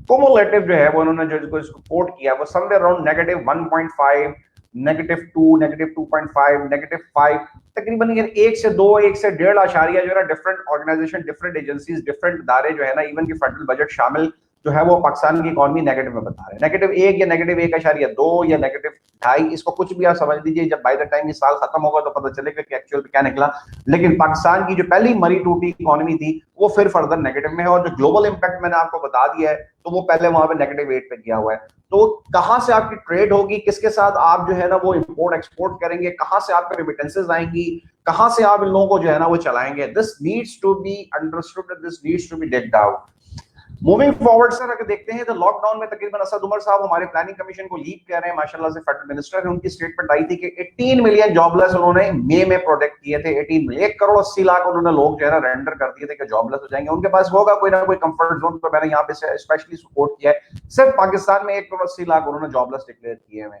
कुमुलेटिव जो है वो उन्होंने जो इसको कोट किया वो समवेयर अराउंड -1.5, -2, -2.5, -5, तकरीबन 1 से 2, 1 से 1.5 आशारिया जो है ना different organization, different agencies, different इदारे जो है ना, इवन की फेडरल बजट शामिल जो है वो पाकिस्तान की इकोनॉमी नेगेटिव में बता रहे हैं। -1 या -1.2 या -2.5, इसको कुछ भी आप समझ लीजिए। जब बाय द टाइम ये साल खत्म होगा तो पता चलेगा कि एक्चुअल में क्या निकला। लेकिन पाकिस्तान की जो पहली मरी टूटी इकोनॉमी थी वो फिर फर्दर नेगेटिव में है, और जो ग्लोबल इंपैक्ट मैंने आपको बता दिया है तो वो पहले वहां पे -8 पे किया हुआ है। तो कहां से आपकी ट्रेड होगी, किसके साथ आप जो है ना वो इंपोर्ट एक्सपोर्ट करेंगे, कहां से आपके रेमिटेंसेस आएंगी, कहां से आप इन लोगों को जो है ना वो चलाएंगे, this needs to be understood, this needs to be digged out. Moving forward sir अगर देखते हैं तो लॉकडाउन में तकरीबन असद उमर साहब हमारे प्लानिंग कमीशन को लीड कर रहे हैं, माशाल्लाह से फेडरल मिनिस्टर है, उनकी स्टेटमेंट आई थी कि 18 मिलियन जॉबलेस उन्होंने मई में प्रोजेक्ट किए थे। 18 मिलियन, 1 करोड़ 80 लाख उन्होंने लोग जो है ना रेंडर कर दिए थे कि जॉबलेस हो जाएंगे, उनके पास होगा कोई ना कोई कंफर्ट जोन। तो मैंने यहाँ पे स्पेशली सपोर्ट किया है, सिर्फ पाकिस्तान में 1 करोड़ 80 लाख उन्होंने जॉबलेस डिक्लेयर किए हुए।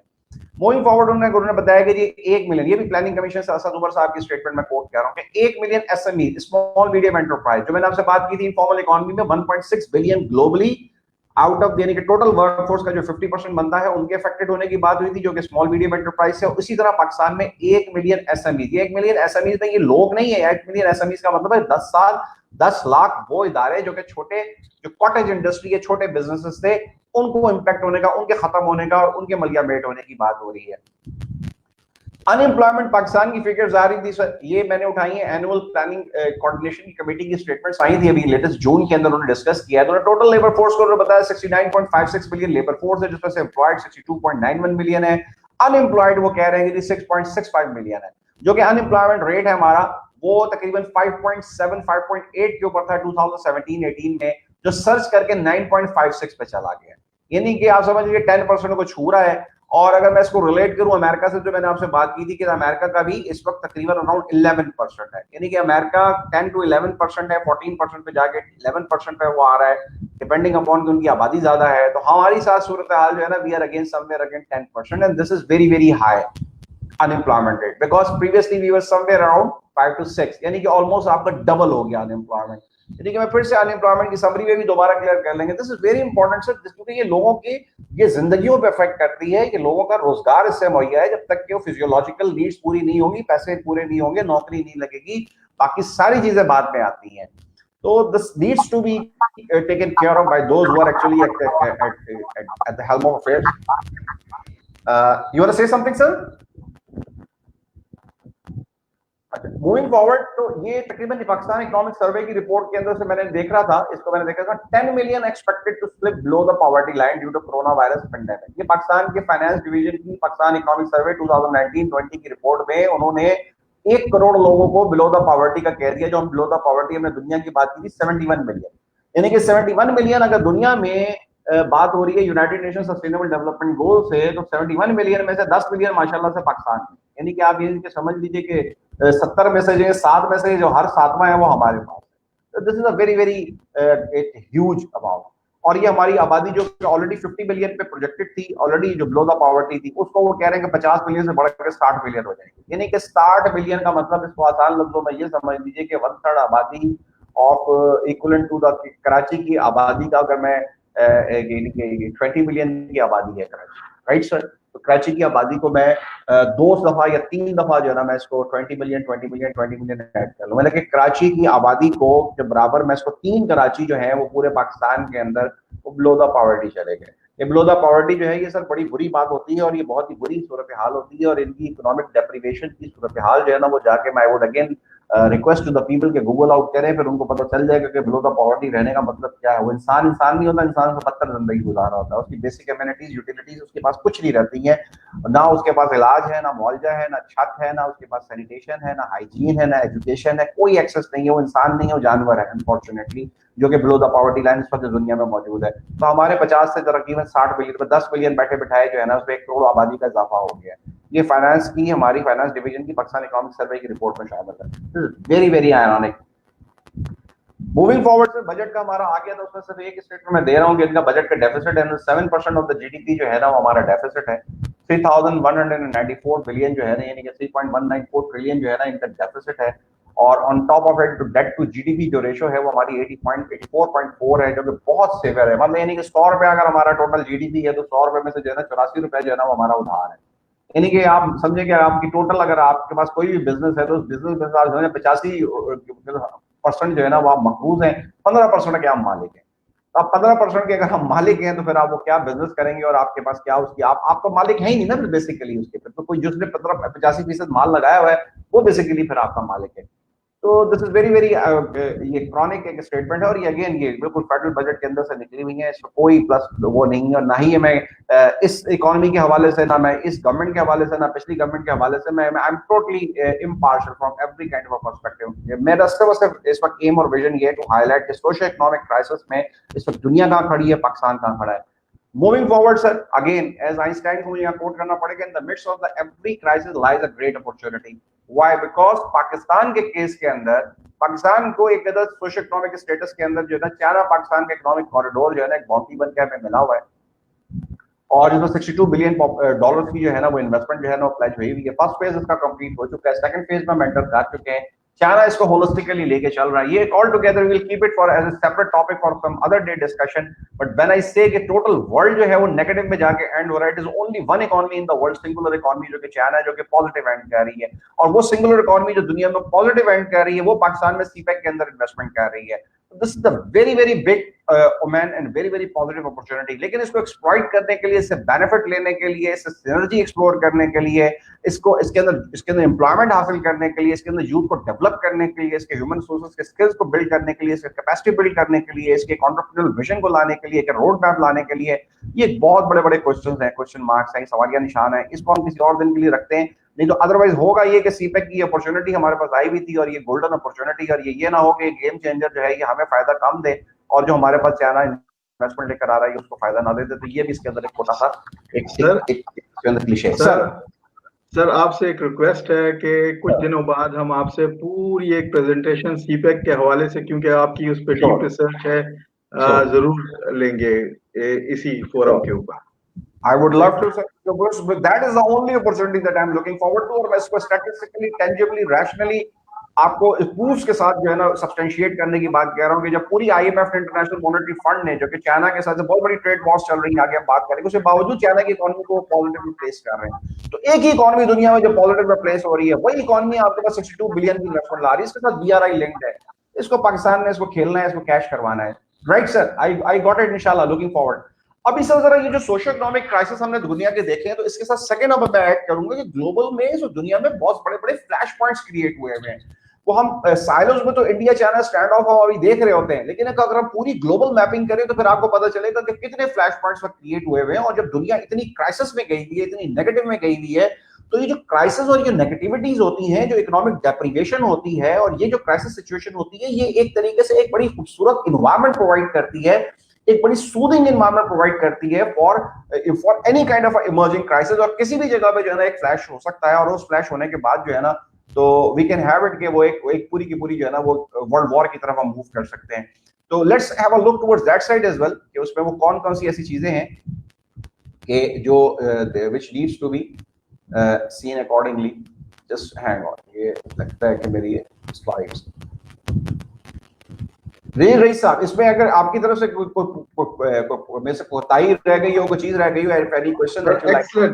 मूविंग फॉरवर्ड उन्होंने बताया कि ये 1 मिलियन, ये भी प्लानिंग कमीशन से असद उमर साहब की स्टेटमेंट में कोट कर रहा हूं कि 1 million SME, small medium enterprise, जो मैंने आपसे बात की थी इनफॉर्मल इकोनॉमी में 1.6 बिलियन ग्लोबली आउट ऑफ, यानी कि टोटल वर्कफोर्स का जो 50% बनता है उनके अफेक्टेड होने की बात हुई थी, जो कि स्मॉल मीडियम एंटरप्राइज है। उसी तरह पाकिस्तान में 1 मिलियन एसएमई, 1 मिलियन एसएमई में ये लोग नहीं है, 1 मिलियन एसएमई का मतलब है 10 साल 10 लाख वो इदारे जो कि छोटे, जो कॉटेज इंडस्ट्री के छोटे बिजनेसेस थे, उनको इंपैक्ट होने का, उनके खत्म होने का और उनके मलियामेट होने की बात हो रही है। अनएम्प्लॉयमेंट पाकिस्तान की फिगर्स आ रही थी सर, ये मैंने उठाई है एनुअल प्लानिंग कोऑर्डिनेशन की कमेटी की स्टेटमेंट्स आई थी अभी लेटेस्ट जून के अंदर, उन्होंने डिस्कस किया है। तो टोटल लेबर फोर्स को उन्होंने बताया 69.56 मिलियन लेबर फोर्स है, जिसमें से एम्प्लॉयड 62.91 मिलियन है, अनएम्प्लॉयड वो कह रहे हैं कि 6.65 मिलियन है, जो कि अनएम्प्लॉयमेंट रेट है हमारा वो तकरीबन 5.7 5.8 के ऊपर था 2017-18 में, जो सर्च करके 9.56 पे चला गया, यानी कि आप समझ लीजिए 10% को छू रहा है। और अगर मैं इसको रिलेट करूं अमेरिका से, जो मैंने आपसे बात की थी कि अमेरिका का भी इस वक्त तकरीबन अराउंड 11% है, यानी कि अमेरिका 10 to 11% है, 14% पे जाके 11% पे वो आ रहा है, डिपेंडिंग अपॉन कि उनकी आबादी ज्यादा है। तो हमारी साथ सूरत हाल जो है ना, we are again somewhere again 10%, and this is very very high unemployment rate, because previously we were somewhere around 5 to 6, यानी कि ऑलमोस्ट आपका डबल हो गया अनएम्प्लॉयमेंट। यानी कि मैं फिर से अनएम्प्लॉयमेंट की समरी में भी दोबारा क्लियर कर लेंगे, this is very important sir, क्योंकि ये लोगों की ये जिंदगियों पे इफेक्ट करती है कि लोगों का रोजगार इससे मुहैया है, जब तक कि वो फिजियोलॉजिकल नीड्स पूरी नहीं होंगी, पैसे पूरे नहीं होंगे, नौकरी नहीं लगेगी, बाकी सारी चीजें बाद में आती हैं। तो this needs to be taken care of by those who are actually at the helm of affairs. You want to say something sir? Moving forward, तो ये तकरीबन पाकिस्तान इकोनॉमिक सर्वे की रिपोर्ट के अंदर से मैंने देख रहा था, इसको मैंने देखा था 10 million expected to slip below the poverty line due to corona virus pandemic. ये पाकिस्तान के फाइनेंस डिवीजन की पाकिस्तान इकोनॉमिक सर्वे 2019-20 की रिपोर्ट में उन्होंने 1 करोड़ लोगों को बिलो द पॉवर्टी का कह दिया। जो हम बिलो द पॉवर्टी, हमने दुनिया की बात की थी 71 मिलियन, यानी कि 71 मिलियन अगर दुनिया में बात हो रही है यूनाइटेड नेशन सस्टेनेबल डेवलपमेंट गोल से, तो 71 मिलियन में से 10 मिलियन माशाल्लाह से पाकिस्तान में, यानी कि आप ये समझ लीजिए कि 70 में से जो 7 में से जो हर 7वां है वो हमारे पास है। तो this is a very very huge amount. और ये हमारी आबादी जो ऑलरेडी 50 मिलियन पे प्रोजेक्टेड थी, ऑलरेडी जो बिलो द पॉवर्टी थी, उसको वो कह रहे हैं कि 50 मिलियन से बढ़कर 60 मिलियन हो जाएगी, यानी कि 60 मिलियन का मतलब, इसको आसान लफ्जों में ये समझ लीजिए कि 1/3 आबादी of equivalent to the Karachi की आबादी का, अगर मैं 20 मिलियन की आबादी है कराची, राइट सर? तो कराची की आबादी को मैं 2 दफा या 3 दफा जो है ना, मैं इसको 20 मिलियन 20 मिलियन 20 मिलियन ऐड कर लूं, मतलब कि कराची की आबादी को जब बराबर मैं इसको 3 कराची जो है वो पूरे पाकिस्तान के अंदर वो बिलो द पॉवर्टी चले गए। ये बिलो द पॉवर्टी जो है ये सर बड़ी बुरी बात होती है, और ये बहुत ही बुरी सूरत हाल होती है, और इनकी इकोनॉमिक डेप्रिवेशन की सूरत हाल जो है ना, वो जाके मैं would again request to the people के गूगल आउट करें, फिर उनको पता चल जाएगा कि बिलो द पॉवर्टी रहने का मतलब क्या है। वो इंसान इंसान नहीं होता, इंसान से बदतर जिंदगी गुजार रहा होता है, उसकी बेसिक एमिनिटीज यूटिलिटीज उसके पास कुछ नहीं रहती है, ना उसके पास इलाज है, ना मुआवजा है, ना छत है, ना उसके पास सैनिटेशन है, ना हाइजीन है, ना एजुकेशन है, कोई एक्सेस नहीं है। वो इंसान नहीं है, वो जानवर है अनफॉर्चुनेटली, जो कि बिलो द पॉवर्टी लाइन इस वक्त दुनिया में मौजूद है। तो हमारे 50 से तकरीबन 60 मिलियन पर 10 मिलियन बैठे बिठाए जो है ना, उसमें 1 करोड़ आबादी का इजाफा हो गया। ये फाइनेंस की, हमारी फाइनेंस डिवीजन की पाकिस्तान इकोनॉमिक सर्वे की रिपोर्ट में शामिल है। Very very ironic. Moving forward से बजट का हमारा आ गया, तो उसमें सिर्फ एक स्टेटमेंट मैं दे रहा हूँ कि इनका बजट का डेफिसिट है 7% ऑफ द जीडीपी जो है ना, वो हमारा डेफिसिट है। 3194 बिलियन जो है ना, यानी कि 3.194 ट्रिलियन जो है ना, इनका डेफिसिट है। और on top of it debt to GDP जो रेशो है वो हमारी 84.4 है, जो कि बहुत सेवियर है। मतलब यानी कि 100 रुपए अगर हमारा टोटल जीडीपी है, तो 100 रुपए में से जो है ना 84 रुपए जो है ना वो हमारा उधार है। यानी कि आप समझे कि आपकी टोटल, अगर आपके पास कोई भी बिजनेस है, तो उस बिजनेस में जो है 85% जो है ना वो आप मकबूज हैं, 15% के आप मालिक हैं। तो आप 15% के अगर हम मालिक हैं, तो फिर आप वो क्या बिजनेस करेंगे, और आपके पास क्या उसकी, आप तो मालिक है ही नहीं ना फिर बेसिकली उसके, फिर तो कोई जिसने 85% माल लगाया हुआ है वो बेसिकली फिर आपका मालिक है। तो दिस इज वेरी वेरी ये क्रॉनिक एक स्टेटमेंट है, और ये अगेन ये बिल्कुल फेडरल बजट के अंदर से निकली हुई है, इसमें कोई प्लस वो नहीं है, और ना ही मैं इस इकोनॉमी के हवाले से, ना मैं इस गवर्नमेंट के हवाले से, ना पिछली गवर्नमेंट के हवाले से, मैं I am totally impartial from every kind of perspective. मेरा सिर्फ इस वक्त एम और विजन ये है to highlight social economic crisis में इस वक्त दुनिया कहाँ खड़ी है, पाकिस्तान कहाँ खड़ा है। Moving forward sir, again as Einstein को मुझे यहाँ कोट करना पड़ेगा, in the midst of the every crisis lies a great opportunity. Why? Because Pakistan के केस के अंदर, पाकिस्तान को एक अदर सोशल इकोनॉमिक स्टेटस के अंदर जो है ना, चारा पाकिस्तान का इकोनॉमिक कॉरिडोर जो है ना एक बाउंड्री बन के हमें मिला हुआ है। और इसमें 62 बिलियन डॉलर की जो है ना वो इन्वेस्टमेंट जो है ना वो प्लेज हुई है। फर्स्ट फेज इसका कंप्लीट हो चुका है, सेकंड फेज में मेंटर कर चुके हैं। चाइना इसको होलिस्टिकली लेके चल रहा है। ये all together will keep it for as a separate topic for some other day discussion. But when I say कि टोटल वर्ल्ड जो है वो नेगेटिव में जाके एंड हो रहा है, it is only one economy in the world, singular economy, जो कि चाइना है, जो कि पॉजिटिव एंड कर रही है। और वो सिंगुलर इकोनॉमी जो दुनिया में पॉजिटिव एंड कर रही है वो पाकिस्तान में सीपेक के अंदर इन्वेस्टमेंट कर रही है। This is the very very big omen and very very positive opportunity. लेकिन इसको एक्सप्लॉइट करने के लिए, इससे बेनिफिट लेने के लिए, इससे सिनर्जी एक्सप्लोर करने के लिए, इसको इसके अंदर एम्प्लॉयमेंट हासिल करने के लिए, इसके अंदर यूथ को डेवलप करने के लिए, इसके ह्यूमन रिसोर्सेज के स्किल्स को बिल्ड करने के लिए, इसके कैपेसिटी बिल्ड करने के लिए, इसके एंटरप्रेन्योरियल विजन को लाने के लिए, एक रोड मैप लाने के लिए, ये बहुत बड़े बड़े क्वेश्चंस हैं, क्वेश्चन मार्क्स हैं, सवालिया निशान है। इसको हम किसी और दिन के लिए रखते हैं, नहीं तो अदरवाइज होगा ये कि सीपेक की अपॉर्चुनिटी हमारे पास आई हुई थी और ये गोल्डन अपॉर्चुनिटी, और ये ना हो कि गेम चेंजर जो है ये हमें फायदा कम दे और जो हमारे पास चाइना इन्वेस्टमेंट लेकर आ रहा है उसको फायदा ना देते। तो ये भी इसके अंदर एक छोटा सा सर आपसे एक रिक्वेस्ट है कि कुछ दिनों बाद हम आपसे पूरी एक प्रेजेंटेशन सीपेक के हवाले से, क्योंकि आपकी उस पर डीप रिसर्च है, जरूर लेंगे इसी फोरम के ऊपर। I would love to, sir, but that is the only opportunity that I'm looking forward to। और मैं इसको statistically, tangibly, rationally आपको प्रूफ्स के साथ जो है ना सब्सटेंशिएट करने की बात कह रहा हूँ कि जब पूरी IMF इंटरनेशनल मॉनेटरी फंड ने, जो कि चाइना के साथ बहुत बड़ी ट्रेड वॉर्स चल रही है, आगे हम बात करेंगे, उसके बावजूद चाइना की इकोनॉमी को पॉजिटिव प्लेस कर रहे हैं। तो एक ही इकोनॉमी दुनिया में जो पॉजिटिव प्लेस हो रही है, वही इकोनॉमी आपके पास 62 बिलियन की इन्वेस्टमेंट ला रही है, इसके साथ BRI लिंक्ड है। इसको पाकिस्तान ने इसको खेलना है, इसको कैश करवाना है। Right sir, I got it, इंशाल्लाह, लुकिंग फॉरवर्ड। अभी सर जरा ये जो सोशो इकोनॉमिक क्राइसिस हमने दुनिया के देखे हैं, तो इसके साथ सेकंड अब मैं ऐड करूंगा कि ग्लोबल में जो दुनिया में बहुत बड़े बड़े फ्लैश पॉइंट्स क्रिएट हुए हैं। वो हम साइलोज में तो इंडिया चाइना स्टैंड ऑफ अभी देख रहे होते हैं, लेकिन अगर हम पूरी ग्लोबल मैपिंग करें तो फिर आपको पता चलेगा कि कितने फ्लैश पॉइंट्स क्रिएट हुए हैं। और जब दुनिया इतनी क्राइसिस में गई हुई है, इतनी नेगेटिव में गई हुई है, तो ये जो क्राइसिस और ये नेगेटिविटीज होती हैं, जो इकोनॉमिक डेप्रिवेशन होती है और ये जो क्राइसिस सिचुएशन होती है, ये एक तरीके से एक बड़ी खूबसूरत इन्वायरमेंट प्रोवाइड करती है, एक बड़ी सूदिंग इन्वायरमेंट प्रोवाइड करती है for any kind of emerging crisis. और किसी भी जगह पे जो है ना एक फ्लैश हो सकता है, और उस फ्लैश होने के बाद जो है ना तो वी कैन हैव इट कि वो एक पूरी की पूरी जो है ना वो वर्ल्ड वॉर की तरफ हम मूव कर सकते हैं। तो let's have a look towards that side as well कि उसमें वो कौन कौन सी ऐसी चीजें हैं कि जो which needs to be seen accordingly. Just hang on, ये लगता है कि मेरी स्लाइड्स रही साहब, इसमें अगर आपकी तरफ से में से कोताही रह गई हो, कोई चीज रह गई हो, एनी क्वेश्चन।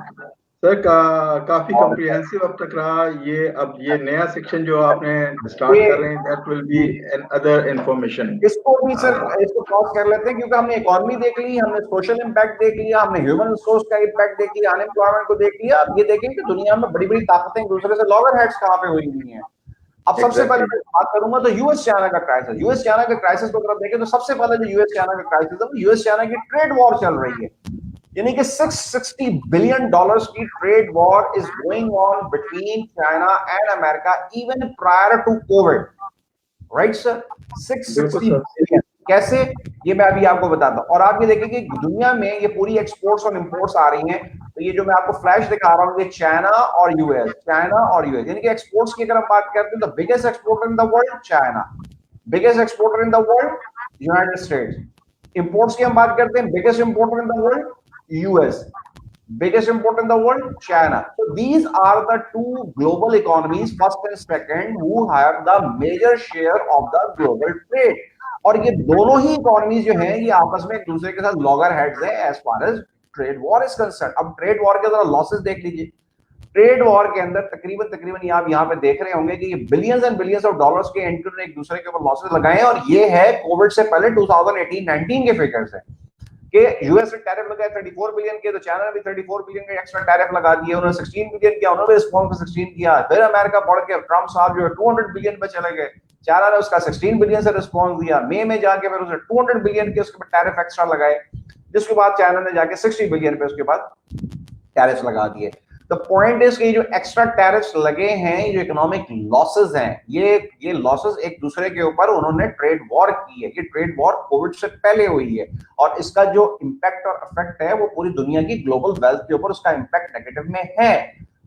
सर काफी कॉम्प्रिहेंसिव अब तक रहा ये। अब ये नया सेक्शन जो आपने स्टार्ट कर रहे हैं, that will be an other information. इसको भी सर इसको क्रॉस कर लेते हैं, क्योंकि हमने इकोनॉमी देख ली, हमने सोशल इंपैक्ट देख लिया, हमने ह्यूमन रिसोर्स का इंपैक्ट देख लिया, अनएम्प्लॉयमेंट को देख लिया। अब ये देखें कि दुनिया में बड़ी बड़ी ताकतें एक दूसरे से लॉगर हेड्स कहाँ पे हुई हुई हैं। अब सबसे पहले मैं बात करूंगा तो यूएस चाइना का क्राइसिस। यूएस चाइना का क्राइसिस को अगर देखें तो सबसे पहले जो यूएस चाइना का क्राइसिस है, यूएस चाइना की ट्रेड वॉर चल रही है। यानी कि $660 बिलियन की trade war is going on between China and America even prior to Covid. Right sir, 660 billion. कैसे, ये मैं अभी आपको बताता हूँ। और आप ये देखेंगे दुनिया में ये पूरी एक्सपोर्ट्स और इंपोर्ट्स आ रही हैं। तो ये जो मैं आपको फ्लैश दिखा रहा हूँ, ये चाइना और यूएस, चाइना और यूएस, यानी कि एक्सपोर्ट्स की अगर हम बात करते हैं तो biggest exporter in the world China, biggest exporter in the world United states. Imports की हम बात करते हैं, biggest importer in the world US, biggest importer in the world China. So these are the two global economies, first and second, who have the major share of the global trade. और ये दोनों ही economies जो हैं ये आपस में एक दूसरे के साथ लॉगर हेड्स हैं as far as trade war is concern. अब ट्रेड वॉर के अंदर लॉसेस देख लीजिए। ट्रेड वॉर के अंदर तकरीबन आप यहाँ पे देख रहे होंगे कि ये billions and billions of dollars के एंटर ने एक दूसरे के ऊपर लॉसेस लगाए हैं। और ये है कोविड से पहले 2018-19 के फिगर्स हैं कि यूएस ने टैरिफ लगाए 34 बिलियन के, तो चाइना ने भी 34 बिलियन के एक्स्ट्रा टैरिफ लगा दिए। उन्होंने 16 बिलियन किया, उन्होंने रिस्पॉन्स 16 किया। फिर अमेरिका बढ़ के ट्रम्प साहब जो है 200 बिलियन पे चले गए, चाइना ने उसका 16 बिलियन से रिस्पॉन्स दिया। मई में जाके फिर उसने 200 बिलियन के उसके टैरिफ एक्स्ट्रा लगाए, जिसके बाद चाइना ने जाके 60 बिलियन पे उसके बाद टैरिफ लगा दिए। द पॉइंट इज कि जो एक्स्ट्रा टैरिफ्स लगे हैं, जो इकोनॉमिक लॉसेस हैं, ये लॉसेस एक दूसरे के ऊपर उन्होंने ट्रेड वॉर की है। ये ट्रेड वॉर कोविड से पहले हुई है और इसका जो इंपैक्ट और इफेक्ट है वो पूरी दुनिया की ग्लोबल वेल्थ के ऊपर उसका इंपैक्ट नेगेटिव में है।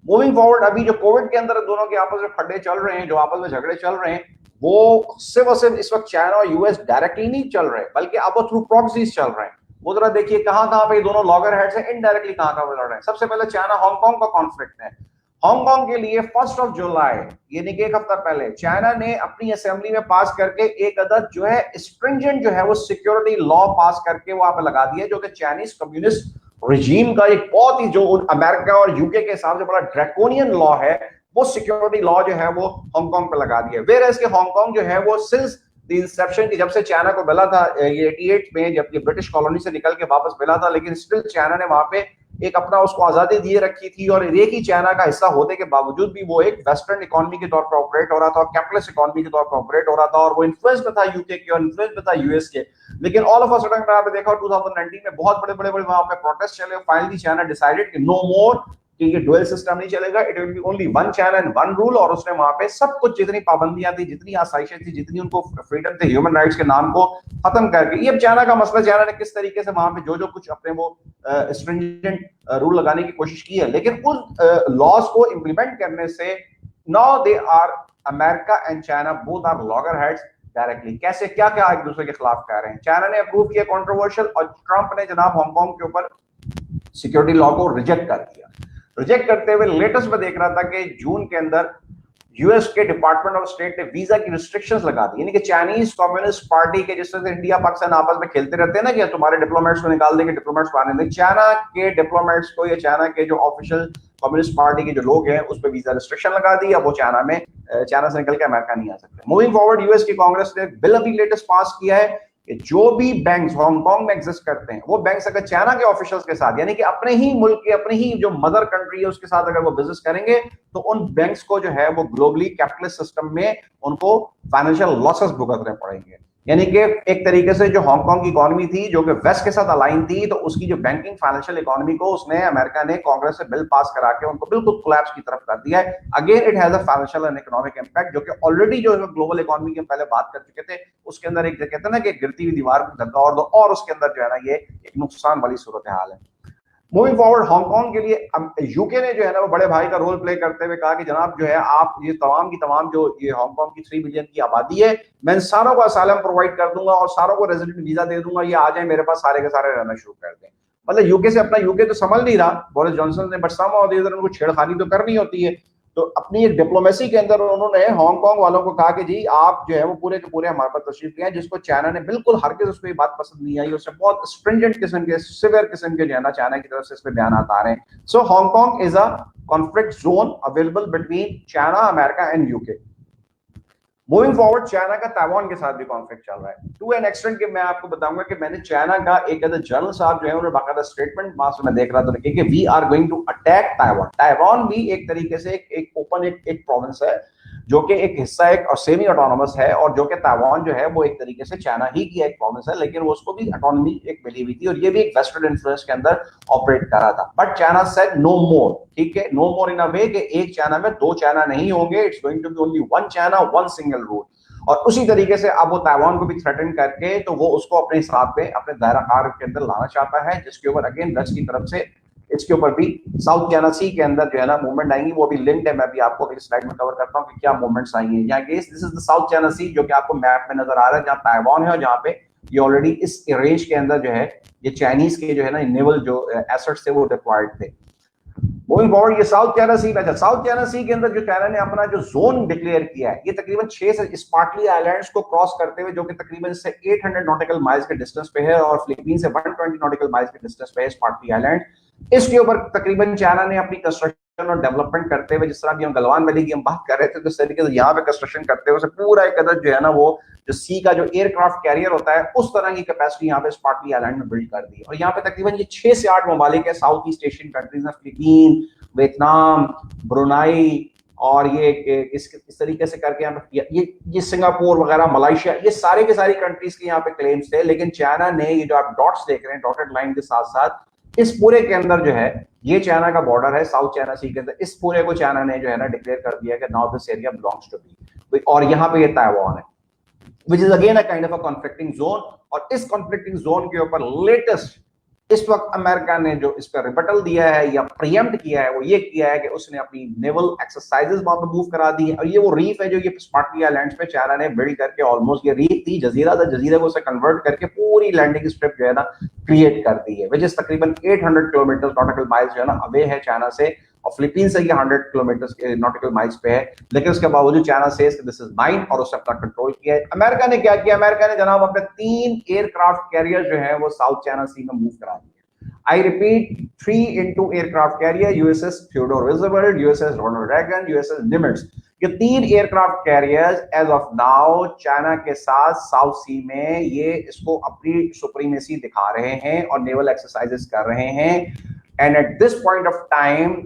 मूविंग फॉरवर्ड, अभी जो कोविड के अंदर दोनों के आपस में खड्डे चल रहे हैं, जो आपस में झगड़े चल रहे हैं, वो सिर्फ और सिर्फ इस वक्त चाइना और यूएस डायरेक्टली नहीं चल रहे, बल्कि अब वो थ्रू प्रॉक्सीज चल रहे हैं। वो जरा देखिए कहां कहां पे दोनों लॉगर हेड्स हैं, इनडायरेक्टली कहां कहां पे लड़ रहे हैं। सबसे पहले चाइना हांगकांग का कॉन्फ्लिक्ट है। हांगकांग के लिए 1 जुलाई यानी कि एक हफ्ता पहले चाइना ने अपनी असेंबली में पास करके एक अदद जो है स्ट्रिंजेंट जो है वो सिक्योरिटी लॉ पास करके वहां पे लगा दिया, जो कि चाइनीज कम्युनिस्ट रिजीम का एक बहुत ही जो अमेरिका और यूके के हिसाब से बड़ा ड्रैकोनियन लॉ है, वो सिक्योरिटी लॉ जो है वो हांगकांग पे लगा दिया। वेयर एज के हांगकांग जो है वो सिंस द इंसेप्शन की, जब से चाइना को मिला था ये 88 में, जब ये ब्रिटिश कॉलोनी से निकल के वापस मिला था, लेकिन स्टिल चाइना ने वहां पे एक अपना उसको आजादी दिए रखी थी, और एक ही चाइना का हिस्सा होने के बावजूद भी वो एक वेस्टर्न इकोनॉमी के तौर पर ऑपरेट हो रहा था, और कैपिटलिस्ट इकोनॉमी के तौर पर ऑपरेट हो रहा था, और वो इन्फ्लुएंस में था यूके के और इन्फ्लुएंस में था यूएस के। लेकिन ऑल ऑफ अ सडन में आपने देखा 2019 में बहुत बड़े बड़े बड़े वहां पे प्रोटेस्ट चले। फाइनली चाइना डिसाइडेड कि नो मोर, कि ये डुअल सिस्टम नहीं चलेगा, it will be only one China and one rule. और उसने वहां पे सब कुछ जितनी पाबंदियां थी, जितनी आसाइशें थी, जितनी उनको फ्रीडम थे ह्यूमन राइट्स के नाम को खत्म करके, ये अब चाइना का मसला, चाइना ने किस तरीके से वहां पे जो जो कुछ अपने वो स्ट्रिंजेंट रूल लगाने की कोशिश की है, लेकिन उस लॉज को इंप्लीमेंट करने से now they are America and China both are loggerheads directly. कैसे क्या क्या एक दूसरे के खिलाफ कह रहे हैं। चाइना ने अप्रूव किया कंट्रोवर्शियल, और ट्रंप ने जनाब हांगकांग के ऊपर सिक्योरिटी लॉ को रिजेक्ट कर दिया। रिजेक्ट करते हुए लेटेस्ट में देख रहा था कि जून के अंदर यूएस के डिपार्टमेंट ऑफ स्टेट ने वीजा की रिस्ट्रिक्शंस लगा दी, यानी कि चाइनीज कम्युनिस्ट पार्टी के, जिस तरह से इंडिया पाकिस्तान आपस में खेलते रहते हैं ना कि तुम्हारे डिप्लोमेट्स को निकाल देंगे, डिप्लोमेट्स को आने देंगे, चाइना के डिप्लोमेट्स को या चाइना के जो ऑफिशियल कम्युनिस्ट पार्टी के जो लोग हैं उस पर वीजा रिस्ट्रिक्शन लगा दी। अब वो चाइना से निकल के अमेरिका नहीं आ सकते। मूविंग फॉरवर्ड, यूएस की कांग्रेस ने बिल अभी लेटेस्ट पास किया है कि जो भी बैंक्स हांगकांग में एग्जिस्ट करते हैं, वो बैंक्स अगर चाइना के ऑफिशियल्स के साथ, यानी कि अपने ही मुल्क के, अपने ही जो मदर कंट्री है उसके साथ अगर वो बिजनेस करेंगे, तो उन बैंक्स को जो है वो ग्लोबली कैपिटलिस्ट सिस्टम में उनको फाइनेंशियल लॉसेस भुगतने पड़ेंगे। यानी कि एक तरीके से जो हांगकांग की इकोनॉमी थी, जो कि वेस्ट के साथ अलाइन थी, तो उसकी जो बैंकिंग फाइनेंशियल इकोनॉमी को उसने अमेरिका ने कांग्रेस से बिल पास करा के उनको बिल्कुल कोलैप्स की तरफ कर दिया है। Again it has a financial and economic impact, जो कि ऑलरेडी जो ग्लोबल इकोनॉमी की हम पहले बात कर चुके थे, उसके अंदर एक कहते हैं ना कि गिरती हुई दीवार को धक्का और दो, और उसके अंदर जो है ना ये एक नुकसान वाली सूरत हाल है। मूविंग फॉरवर्ड, हांगकांग के लिए यूके ने जो है ना वो बड़े भाई का रोल प्ले करते हुए कहा कि जनाब जो है आप ये तमाम की तमाम जो ये हांगकांग की 3 मिलियन की आबादी है, मैं सारों को असाइलम प्रोवाइड कर दूंगा और सारों को रेजिडेंट वीजा दे दूंगा, ये आ जाए मेरे पास, सारे के सारे रहना शुरू कर दें। मतलब यूके से अपना, यूके तो संभल नहीं रहा बोरिस जॉनसन ने, बट समहाउ और उनको छेड़खानी तो करनी होती है। तो अपनी एक डिप्लोमेसी के अंदर उन्होंने हांगकांग वालों को कहा कि जी आप जो है वो पूरे के पूरे हमारे पास तशरीफ ले आए, जिसको चाइना ने बिल्कुल हरगिज़ उसको ये बात पसंद नहीं आई। उससे बहुत स्ट्रिंजेंट किस्म के, सिवियर किस्म के जो है ना चाइना की तरफ से इसमें बयान आ रहे हैं। So Hong Kong is a conflict zone available between China, America and UK. Moving forward, China का ताइवान के साथ भी कॉन्फ्लिक्ट चल रहा है टू एन एक्सटेंट कि मैं आपको बताऊंगा कि मैंने चाइना का एक जनरल साहब जो है उन्होंने बाकायदा स्टेटमेंट मास में देख रहा था कि we are going to attack Taiwan. Taiwan भी एक तरीके से एक ओपन एक प्रोविंस है, जो कि एक हिस्सा एक और सेमी ऑटोनोमस है, और जो कि ताइवान जो है वो एक तरीके से चाइना ही की एक प्रोविंस है, लेकिन वो उसको भी ऑटोनॉमी एक मिली हुई थी, और ये भी एक वेस्टर्न इन्फ्लुएंस के अंदर ऑपरेट कर रहा था। बट चाइना सेड नो मोर, ठीक है, नो मोर इन अ वे कि एक चाइना में दो चाइना नहीं होंगे, it's going to be only one China, one single rule. और उसी तरीके से अब वो ताइवान को भी थ्रेटन करके तो वो उसको अपने हिसाब पे अपने दायरा कार के अंदर लाना चाहता है, जिसके ऊपर अगेन वेस्ट की तरफ से इसके ऊपर भी साउथ चाइना सी के अंदर जो है ना मूवमेंट आएंगी, वो भी लिंक्ड है। मैं भी आपको अगली स्लाइड में कवर करता हूँ कि क्या मूवमेंट्स आई हैं। यहाँ this is the South China Sea, जो कि आपको मैप में नजर आ रहा है, जहाँ ताइवान है और जहाँ पे ये ऑलरेडी इस रेंज के अंदर जो है ये चाइनीज के जो है ना नेवल जो एसेट्स थे वो डिप्लॉयड थे। मूविंग फॉरवर्ड, ये साउथ चाइना सी, अच्छा साउथ चाइना सी के अंदर जो चाइना ने अपना जो जोन डिक्लेयर किया है, ये तकरीबन 6 से स्पार्टली आइलैंड्स को क्रॉस करते हुए, जो कि तकरीबन इससे 800 नॉटिकल माइल्स के डिस्टेंस पे है, और फिलीपीन से 120 नॉटिकल माइल्स के डिस्टेंस पे है स्पार्टली आइलैंड। इसके ऊपर तकरीबन चाइना ने अपनी कंस्ट्रक्शन और डेवलपमेंट करते हुए, जिस तरह भी हम गलवान वैली की हम बात कर रहे थे, तो इस तरीके से यहाँ पे कंस्ट्रक्शन करते हुए पूरा एक अदद जो है ना वो जो सी का जो एयरक्राफ्ट कैरियर होता है उस तरह की कैपेसिटी यहाँ पे स्पार्टली आइलैंड में बिल्ड कर दी। और यहाँ पे तकरीबन ये 6 से 8 ममालिक है साउथ ईस्ट एशियन कंट्रीज में, फिलीपीन, वियतनाम, ब्रुनाई, और ये इस तरीके से करके यहाँ पे ये सिंगापुर वगैरह, मलेशिया, ये सारे के सारी कंट्रीज के यहाँ पे क्लेम्स थे। लेकिन चाइना ने ये जो आप डॉट्स देख रहे हैं डॉटेड लाइन के साथ साथ, इस पूरे के अंदर जो है ये चाइना का बॉर्डर है साउथ चाइना सी के अंदर, इस पूरे को चाइना ने जो है ना डिक्लेयर कर दिया कि now this area belongs to me, और यहाँ पे ये ताइवान है, which is again a kind of a conflicting zone. और इस कॉन्फ्लिक्टिंग जोन के ऊपर लेटेस्ट इस वक्त अमेरिका ने जो इस पर रिबटल दिया है या प्रियम्प्ट किया है वो ये किया है कि उसने अपनी नेवल एक्सरसाइजेस वहां पे मूव करा दी है। और ये वो रीफ है जो ये स्पार्टली आइलैंड्स पे चाइना ने बिल्ड करके ऑलमोस्ट, ये रीफ थी, जजीरा था, जजीरे को उसे कन्वर्ट करके पूरी लैंडिंग स्ट्रिप जो है ना क्रिएट कर दी है, विच इज तकरीबन 800 किलोमीटर नॉटिकल माइल्स जो है ना अवे है चाइना से, और फिलीपीन से ये 100 किलोमीटर नॉटिकल माइल्स पे है। लेकिन उसके बावजूद China says this is mine और उसने अपना कंट्रोल किया है। अमेरिका ने क्या किया, अमेरिका ने जनाब अपने 3 एयरक्राफ्ट कैरियर जो है वो साउथ चाइना सी में मूव करा दिए। I repeat, 3 into aircraft carrier, USS Theodore Roosevelt, USS Ronald Reagan, USS Nimitz। ये 3 aircraft carriers as of now China के साथ साउथ सी में ये इसको अपनी सुप्रीमेसी दिखा रहे हैं और नेवल एक्सरसाइजेस कर रहे हैं। And at this point of time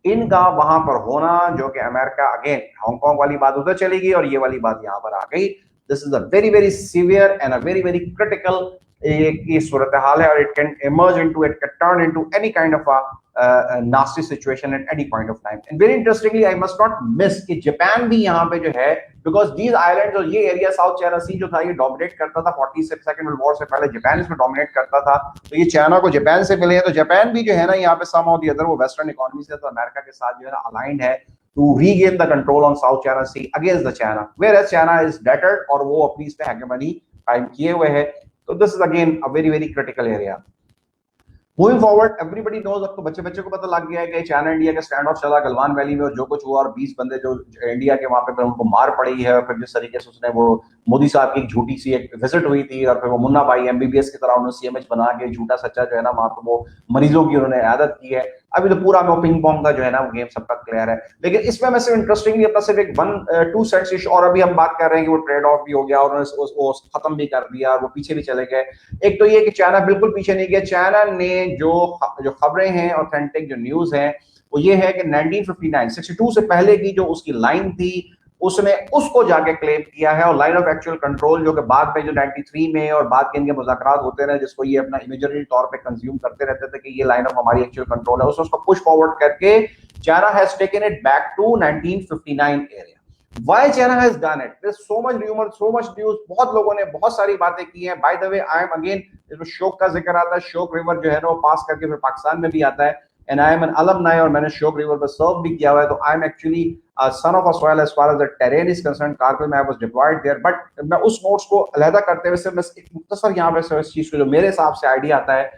इनका वहां पर होना, जो कि अमेरिका, अगेन हांगकांग वाली बात उधर चली गई और ये वाली बात यहां पर आ गई, this is a very very severe and a very very critical की सूरत हाल है, और it can emerge into, it can turn into any kind of a nasty situation at any point of time. And very interestingly I must not miss कि Japan भी यहाँ पे जो है, because these islands और ये एरिया साउथ चाइना सी जो था ये डोमिनेट करता था 40 से सेकंड वर्ल्ड वॉर से पहले, जापान इसमें डोमिनेट करता था। तो ये चाइना को जापान से मिले हैं, तो जापान भी जो है ना यहाँ पे सम ऑफ द अदर वो वेस्टर्न इकोनॉमी से, तो अमेरिका के साथ जो है ना अलाइंड है to regain the control on South China Sea against the China, whereas China is deterred और वो अपनी इस पे hegemony कायम किए हुए है। तो this is again a very very critical area. Moving forward, everybody knows, अब तो बच्चे बच्चे को पता लग गया है कि चाइना इंडिया का स्टैंड ऑफ चला गलवान वैली में, और जो कुछ हुआ, और 20 बंदे जो इंडिया के वहां पे उनको मार पड़ी है, और फिर जिस तरीके से उसने वो मोदी साहब की एक झूठी सी एक विजिट हुई थी, और फिर वो मुन्ना भाई एमबीबीएस की तरह उन्होंने सीएमएच बना के झूठा सच्चा जो है ना वहां पे वो मरीजों की उन्होंने आदत की है। अभी तो पूरा में पिंग पोंग का जो है ना वो गेम सबका क्लियर है। लेकिन इसमें मैं सिर्फ इंटरेस्टिंगली अपना सिर्फ एक 1-2 सेट्स इशू, और अभी हम बात कर रहे हैं कि वो ट्रेड ऑफ भी हो गया और उन्होंने वो खत्म भी कर दिया, वो पीछे भी चले गए। एक तो ये कि चाइना बिल्कुल पीछे नहीं गया। चाइना ने जो खबरें हैं, ऑथेंटिक जो न्यूज है, वो ये है कि 1959 62 से पहले की जो उसकी लाइन थी उसने उसको जाके क्लेम किया है, और लाइन ऑफ एक्चुअल कंट्रोल जो कि बाद में जो 93 में और बाद के इनके मुज़ाकरात होते रहे, जिसको ये अपना इमेजरी तौर पे कंज्यूम करते रहते थे कि ये लाइन ऑफ हमारी एक्चुअल कंट्रोल है, उसको पुश फॉरवर्ड करके China has taken it back to 1959 area. Why China has done it? There's so much rumor, so much news, बहुत लोगों ने बहुत सारी बातें की हैं। By the way, I am again, इसमें शोक का जिक्र आता है, शोक रिवर जो है ना वो पास करके फिर पाकिस्तान में भी आता है, and I am an alumni और मैंने शोक रिवर पर सर्व भी किया हुआ है, तो I am actually a son of a soil as far as the terrain is concerned। Kargil में I was deployed there, but मैं उस नोट्स को अलहदा करते हुए सिर्फ मैं एक मुख्तसर यहाँ पे इस चीज को जो मेरे हिसाब से आइडिया आता है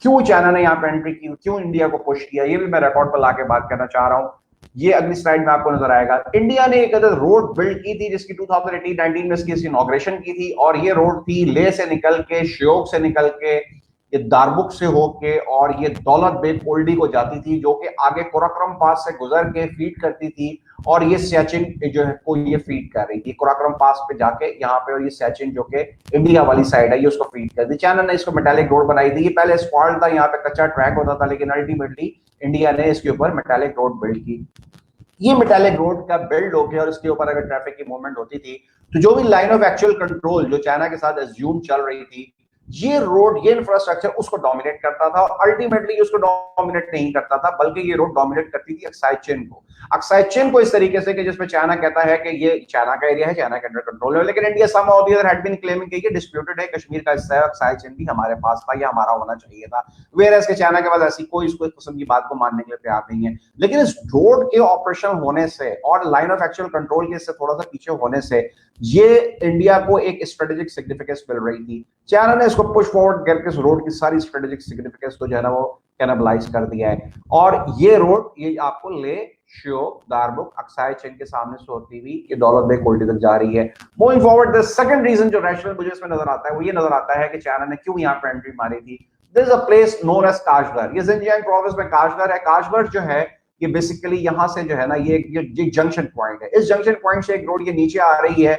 क्यों चाइना ने यहाँ पे एंट्री की, क्यों इंडिया को पुश किया, ये भी मैं रिकॉर्ड पर लाके बात करना चाह रहा हूँ। ये अगली स्लाइड में आपको नजर आएगा। इंडिया ने एक अदर रोड बिल्ड की थी जिसकी 2018-19 में इसकी इनॉग्रेशन की थी, और ये रोड थी लेह से निकल के, श्योक से निकल के, ये दारबुक से होके, और ये दौलत बेग ओल्डी को जाती थी, जो कि आगे कुराक्रम पास से गुजर के फीड करती थी, और ये सियाचिन जो है को ये फीड कर रही थी कुराक्रम पास पे जाके यहाँ पे, और ये सियाचिन जो कि इंडिया वाली साइड है ये उसको फीड कर दी। चाइना ने इसको मेटालिक रोड बनाई थी, ये पहले स्पॉइल्ड था, यहाँ पे कच्चा ट्रैक होता था, लेकिन अल्टीमेटली इंडिया ने इसके ऊपर मेटालिक रोड बिल्ड की। ये मेटालिक रोड का बिल्ड हो गया, और इसके ऊपर अगर ट्रैफिक की मूवमेंट होती थी तो जो भी लाइन ऑफ एक्चुअल कंट्रोल जो चाइना के साथ एज्यूम चल रही थी, ये रोड, ये इंफ्रास्ट्रक्चर उसको डोमिनेट करता था, और अल्टीमेटली उसको डोमिनेट नहीं करता था, बल्कि ये रोड डोमिनेट करती थी अक्साई चेन को। अक्साई चेन को इस तरीके से कि जिसमें चाइना कहता है कि ये चाइना का एरिया है, चाइना के अंडर कंट्रोल है, लेकिन India some of the other had been claiming कि ये डिस्प्यूटेड है, कश्मीर का हिस्सा है, अक्साई चेन भी हमारे पास था, या हमारा होना चाहिए था। वेयरएज के चाइना के पास ऐसी कोई इसको किस्म की बात को मानने के लिए तैयार नहीं है। लेकिन इस रोड के ऑपरेशन होने से और लाइन ऑफ एक्चुअल कंट्रोल के इससे थोड़ा सा पीछे होने से ये इंडिया को एक स्ट्रेटेजिक सिग्निफिकेंस मिल रही थी। चाइना ने इसको पुश फॉरवर्ड करके इस रोड की सारी स्ट्रेटेजिक सिग्निफिकेंस को जो है ना वो कैनबलाइज कर दिया है, और ये रोड ये आपको ले, श्योक, दारबुक, अक्साई चेन के सामने से होती हुई ये दौलत बेग ओल्डी तक जा रही है। Moving forward, the second reason जो रैशनल मुझे इसमें नजर आता है वो ये नजर आता है कि चाइना ने क्यों यहाँ पे एंट्री मारी थी। This is a place known as Kashgar, ये जिनजियांग प्रोविंस में काशगर है। काशगर जो है ये बेसिकली यहाँ से जो है ना ये जंक्शन पॉइंट है, इस जंक्शन पॉइंट से एक रोड ये नीचे आ रही है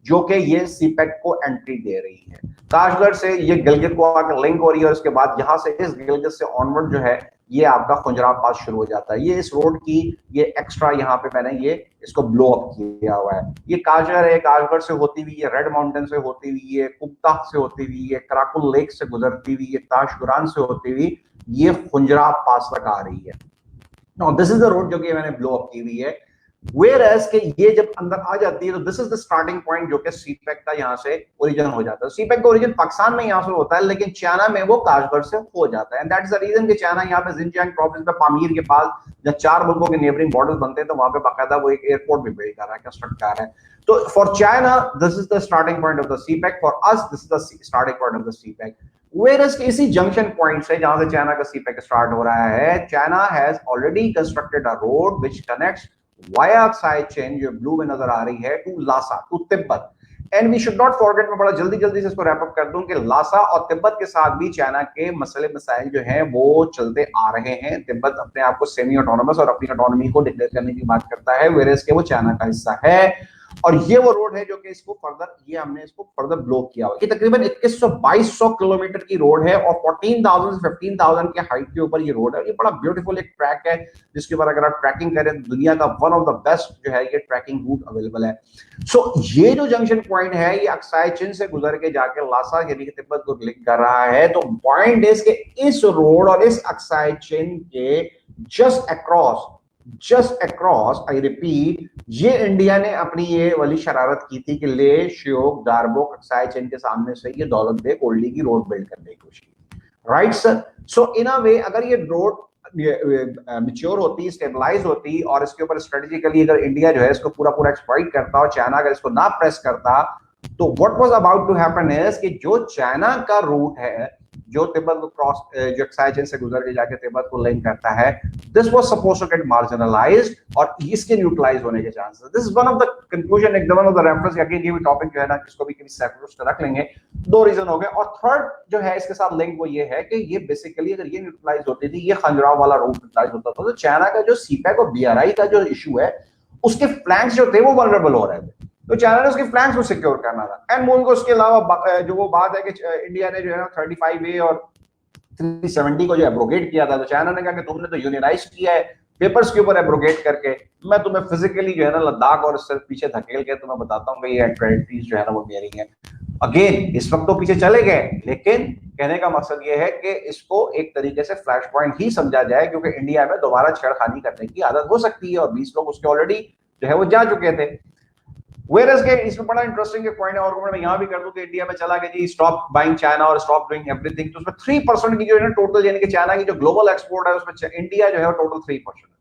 जो कि ये सीपेक को एंट्री दे रही है। काशगर से ये गिलगित को आकर लिंक हो रही है, और उसके बाद यहाँ से इस गिलगित से ऑनवर्ड जो है ये आपका खुंजराब पास शुरू हो जाता है। ये इस रोड की ये एक्स्ट्रा यहाँ पे मैंने ये इसको ब्लो अप किया हुआ है। ये काशगर है, काशगर से होती हुई, ये रेड माउंटेन से होती हुई, ये कुप्ता से होती हुई, ये कराकुल लेक से गुजरती हुई, ये ताशकुरान से होती हुई ये खुंजराब पास तक आ रही है। Now, this is the road जो कि मैंने ब्लो अप की हुई है। वेयर एज के ये जब अंदर आ जाती है तो this is the starting point जो कि सीपेक का यहाँ से ओरिजिन हो जाता है। सीपेक का ओरिजिन पाकिस्तान में यहाँ से होता है, लेकिन चाइना में वो काशगर से हो जाता है। And that is the reason कि चाइना यहाँ पे जिनजियांग प्रोविंस में पामीर के पास जब 4 मुल्कों के नेबरिंग बॉर्डर्स बनते हैं तो वहां पे बाकायदा वो एक एयरपोर्ट भी बिल्ड कर रहा है, कंस्ट्रक्ट कर रहा है। तो for China this is the starting point of the CPEC, for us this is the starting point of the CPEC. Whereas इसी जंक्शन पॉइंट से जहां से चाइना का सीपेक स्टार्ट हो रहा है, China has already constructed a road which connects via side chain जो blue में नजर आ रही है to Lhasa, to Tibet. And we should not forget, मैं बड़ा जल्दी से इसको रैप अप कर दूं कि लासा और तिब्बत के साथ भी चाइना के मसले मसाइल जो हैं वो चलते आ रहे हैं। तिब्बत अपने आप को सेमी ऑटोनोमस और अपनी ऑटोनॉमी को डिक्लेयर करने की बात करता है, वेरेस के वो चाइना का हिस्सा है। और ये वो रोड है जो कि इसको फर्दर, ये हमने इसको फर्दर ब्लॉक किया हुआ। ये तकरीबन 2100-2200 किलोमीटर की रोड है और 14,000 से 15,000 के हाइट के ऊपर ये रोड है। ये बड़ा ब्यूटीफुल एक ट्रैक है जिसके ऊपर अगर आप ट्रैकिंग करें तो दुनिया का वन ऑफ द बेस्ट जो है ये ट्रैकिंग रूट अवेलेबल है। सो ये जो जंक्शन पॉइंट है ये अक्साई चिन से गुजर के जाके लासा यानी कि तिब्बत को लिंक कर रहा है। तो पॉइंट इज कि इस रोड और इस अक्साई चिन के जस्ट अक्रॉस आई रिपीट, ये इंडिया ने अपनी ये वाली शरारत की थी कि ले श्योक दारबोक अक्साई चेन के सामने से ये दौलत बेग ओल्डी की रोड बिल्ड करने की कोशिश की, राइट सर। सो इन अ वे अगर ये रोड मैच्योर होती, स्टेबलाइज होती और इसके ऊपर स्ट्रेटेजिकली अगर इंडिया जो है इसको पूरा एक्सप्लॉइट करता और चाइना अगर इसको ना प्रेस करता, तो what was about to happen is कि जो चाइना का रूट है जो तिब्बत को क्रॉस जो अक्साई चेन से गुजर के जाके तिब्बत को लिंक करता है, this was supposed to get marginalized और इसके न्यूट्रलाइज होने के chances. This is one of the conclusion, एक one of the reference. Again ये भी टॉपिक जो है ना जिसको भी किसी सेपरेट रख लेंगे। दो रीजन हो गए और थर्ड जो है इसके साथ लिंक वो ये है कि ये बेसिकली अगर ये न्यूट्रलाइज होती थी, ये खंजराव वाला रूट न्यूट्रलाइज होता था, तो चाइना का जो सीपेक और बीआरआई का जो इशू है उसके फ्लैंक्स जो थे वो वल्नरेबल हो रहे थे, तो चाइना ने उसके फ्लैंक्स को सिक्योर करना था। एंड मूल को उसके अलावा जो वो बात है कि इंडिया ने जो है 35A और 370 को जो एब्रोगेट किया था, तो चाइना ने कहा कि तुमने तो यूनियनाइज किया है पेपर्स के ऊपर एब्रोगेट करके, मैं तुम्हें फिजिकली जो है ना लद्दाख और इससे पीछे धकेल के तुम्हें बताता हूँ कि ये टेरिटरीज जो है ना वो मेरी है। अगेन इस वक्त तो पीछे चले गए, लेकिन कहने का मकसद ये है कि इसको एक तरीके से फ्लैश पॉइंट ही समझा जाए, क्योंकि इंडिया में दोबारा छेड़खानी करने की आदत हो सकती है और 20 लोग उसके ऑलरेडी जो है वो जा चुके थे। Whereas के इसमें बड़ा इंटरेस्टिंग एक पॉइंट है और मैं यहाँ भी कर दूं कि इंडिया में चला गया जी स्टॉप बाइंग चाइना और स्टॉप डूइंग एवरीथिंग, तो उसमें 3% की जो है ना टोटल यानी कि चाइना की जो ग्लोबल एक्सपोर्ट है उसमें इंडिया जो है टोटल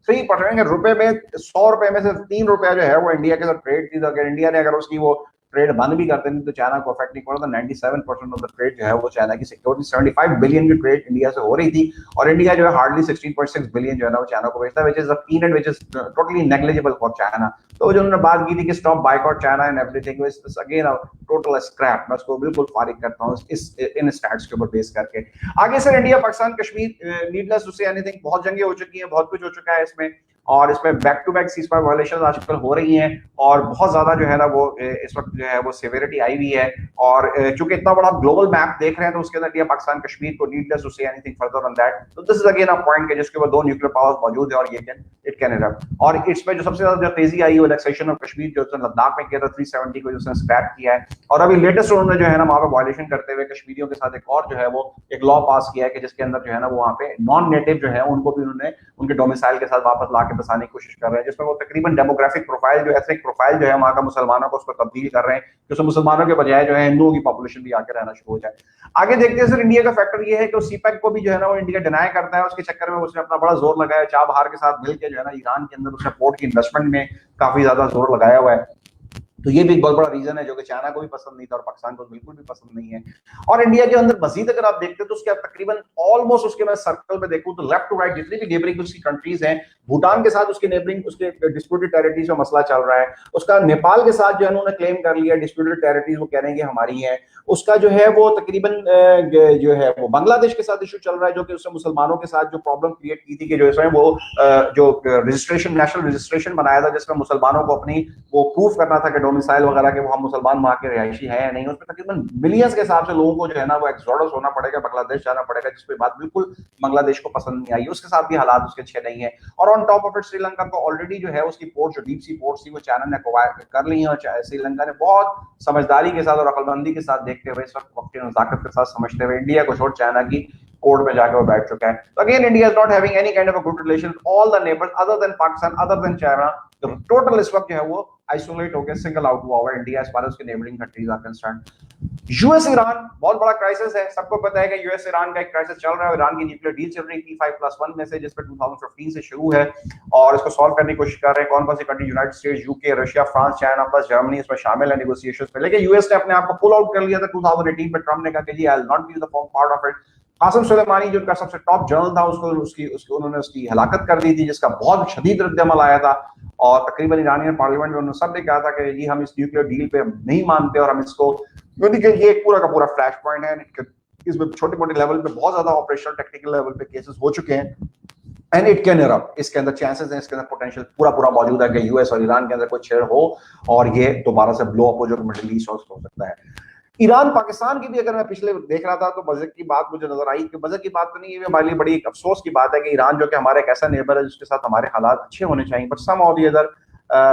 3% रुपए में 100 रुपए में से 3 रुपया जो है वो इंडिया के साथ ट्रेड थी। तो अगर इंडिया ने अगर उसकी वो ट्रेड बंद भी करते नहीं तो चाइना को अफेक्ट नहीं पड़ता। 97% ऑफ द ट्रेड जो है वो चाइना की सिक्योर थी। 75 बिलियन की ट्रेड इंडिया से हो रही थी और इंडिया जो है हार्डली 16.6 बिलियन जो है ना वो चाइना को बेचता है, which is a peanut, which is totally negligible for China. तो जो उन्होंने बात की थी कि stop boycott China and everything, is again a total scrap. मैं उसको बिल्कुल फारिग करता हूं इस इन स्टैट्स के ऊपर बेस करके। आगे sir India Pakistan Kashmir, needless to say anything, बहुत जंगें हो चुकी हैं, बहुत कुछ हो चुका है इसमें और इसमें back to back ceasefire violation आजकल हो रही हैं और बहुत ज्यादा जो है ना वो इस वक्त जो है वो सेवेरिटी आई हुई है। और चूंकि इतना बड़ा ग्लोबल मैप देख रहे हैं तो उसके अंदर इंडिया पाकिस्तान कश्मीर को needless to say anything further on that. तो this is again a point के जिसके ऊपर 2 न्यूक्लियर पावर्स मौजूद है और इट कैन इरप्ट। और इसमें जो सबसे ज्यादा जो तेजी आई है एनेक्सेशन ऑफ कश्मीर जो लद्दाख में किया था 370 को जिसने स्क्रैप किया है। और अभी लेटेस्ट उन्होंने जो है ना वहां पे वायलेशन करते हुए कश्मीरियों के साथ एक और जो है वो एक लॉ पास किया है कि जिसके अंदर जो है ना वो वहां पे नॉन नेटिव जो है उनको भी उन्होंने उनके डोमिसाइल के साथ वापस ला के बसाने की कोशिश कर रहे हैं, जिसमें वो तकरीबन डेमोग्राफिक प्रोफाइल जो एथनिक प्रोफाइल जो है वहां का मुसलमानों को उसको तब्दील कर रहे हैं कि उसमें मुसलमानों के बजाय जो है हिंदुओं की पॉपुलेशन भी आके रहना शुरू हो जाए। आगे देखते हैं सर इंडिया का फैक्टर ये है कि सीपेक को भी जो है ना वो इंडिया डिनाई करता है, उसके चक्कर में उसने अपना बड़ा जोर लगाया चाबहार के साथ मिलकर जो है ना ईरान के अंदर उसने पोर्ट की इन्वेस्टमेंट में काफी ज्यादा जोर लगाया हुआ है। तो ये भी एक बहुत बड़ा रीजन है जो कि चाइना को भी पसंद नहीं था और पाकिस्तान को बिल्कुल भी पसंद नहीं है। और इंडिया के अंदर मजीद अगर आप देखते हैं तो उसके तकरीबन ऑलमोस्ट उसके मैं सर्कल में देखूं तो लेफ्ट टू राइट जितनी भी नेबरिंग उसकी कंट्रीज हैं, भूटान के साथ उसकी नेबरिंग उसके डिस्प्यूटेड टेरिटरीज में मसला चल रहा है, उसका नेपाल के साथ जो है उन्होंने क्लेम कर लिया डिस्प्यूटेड टेरिटरीज, वो कह रहे हैं कि हमारी है। उसका जो है वो तकरीबन जो है वो बांग्लादेश के साथ इशू चल रहा है जो कि उसने मुसलमानों के साथ जो प्रॉब्लम क्रिएट की थी कि जो इसमें वो जो रजिस्ट्रेशन नेशनल रजिस्ट्रेशन बनाया था जिसमें मुसलमानों को अपनी वो प्रूफ करना था कि डोमिसाइल वगैरह के हम मुसलमान वहां के रिहायशी हैं या नहीं, उसमें तकरीबन मिलियंस के हिसाब से लोगों को जो है ना वो एक्सोडस होना पड़ेगा, बांग्लादेश जाना पड़ेगा, जिसकी बात बिल्कुल बांग्लादेश को पसंद नहीं आई। उसके साथ भी हालात उसके अच्छे नहीं है। और on top of it Sri Lanka को ऑलरेडी जो है उसकी पोर्ट जो डीप सी पोर्ट थी वो चाइना ने एक्वायर कर ली है और श्रीलंका ने बहुत समझदारी के साथ और अकलमंदी के साथ देखते हुए इस वक्त वक्त नजाकत के साथ समझते हुए इंडिया को छोड़ चाइना की कोर्ट में जाकर वो बैठ चुका है। तो again India is not having any kind of a good relation all the neighbours other than Pakistan, other than China. Total इस वक्त जो है वो आइसोलेट हो गया, सिंगल आउट हुआ हुआ है इंडिया एज फार एज के neighbouring countries are concerned. US Iran बहुत बड़ा क्राइसिस है, सबको पता है कि यूएस ईरान का एक क्राइसिस चल रहा है। ईरान की न्यूक्लियर डील चल रही थी 5+1 में से, जिस पर 2015 से शुरू है और इसको सॉल्व करने की कोशिश कर रहे हैं कौन कौन सी country, United States, UK, Russia, France, China plus Germany इसमें शामिल है नेगोशिएशंस में। लेकिन यूएस ने अपने आप को पुल आउट कर लिया था 2018 में। ट्रम्प ने कहा कि I will not be the part of it. Qasem Soleimani जो उनका सबसे टॉप जनरल था उसको उन्होंने उसकी हलाकत कर दी थी, जिसका बहुत शदीद रद्द-ए-अमल आया था और तकरीबन ईरानियन पार्लियामेंट में उन्होंने सब ने कहा था कि जी हम इस न्यूक्लियर डील पे नहीं मानते और हम इसको, क्योंकि ये एक पूरा का पूरा फ्लैश पॉइंट है। इसमें छोटे मोटे लेवल पे बहुत ज्यादा ऑपरेशनल टेक्निकल लेवल पे केसेस हो चुके हैं एंड इट कैन एरप्ट। इसके अंदर चांसेस हैं, इसके अंदर पोटेंशियल पूरा मौजूद है कि यूएस और ईरान के अंदर कोई छेड़ हो और ये दोबारा से ब्लो अप हो जो कि मिडिल ईस्ट हो सकता है। ईरान पाकिस्तान की भी अगर मैं पिछले देख रहा था तो मजे की बात मुझे नजर आई कि मजे की बात तो नहीं है, हमारे लिए बड़ी अफसोस की बात है कि ईरान जो कि हमारे एक ऐसा नेबर है जिसके साथ हमारे हालात अच्छे होने चाहिए, बट सम और अदर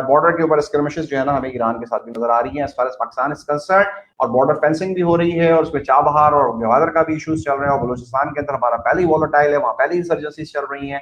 बॉर्डर के ऊपर स्कर्मिशेस जो है ना हमें ईरान के साथ भी नजर आ रही है as far as Pakistan is concern, और बॉर्डर फेंसिंग भी हो रही है और उसमें चाबहार और गवादर का भी इश्यूज चल रहे हैं और बलूचिस्तान के अंदर हमारा पहले ही वॉलेटाइल है, वहाँ पहले ही इंसर्जेंसीज चल रही हैं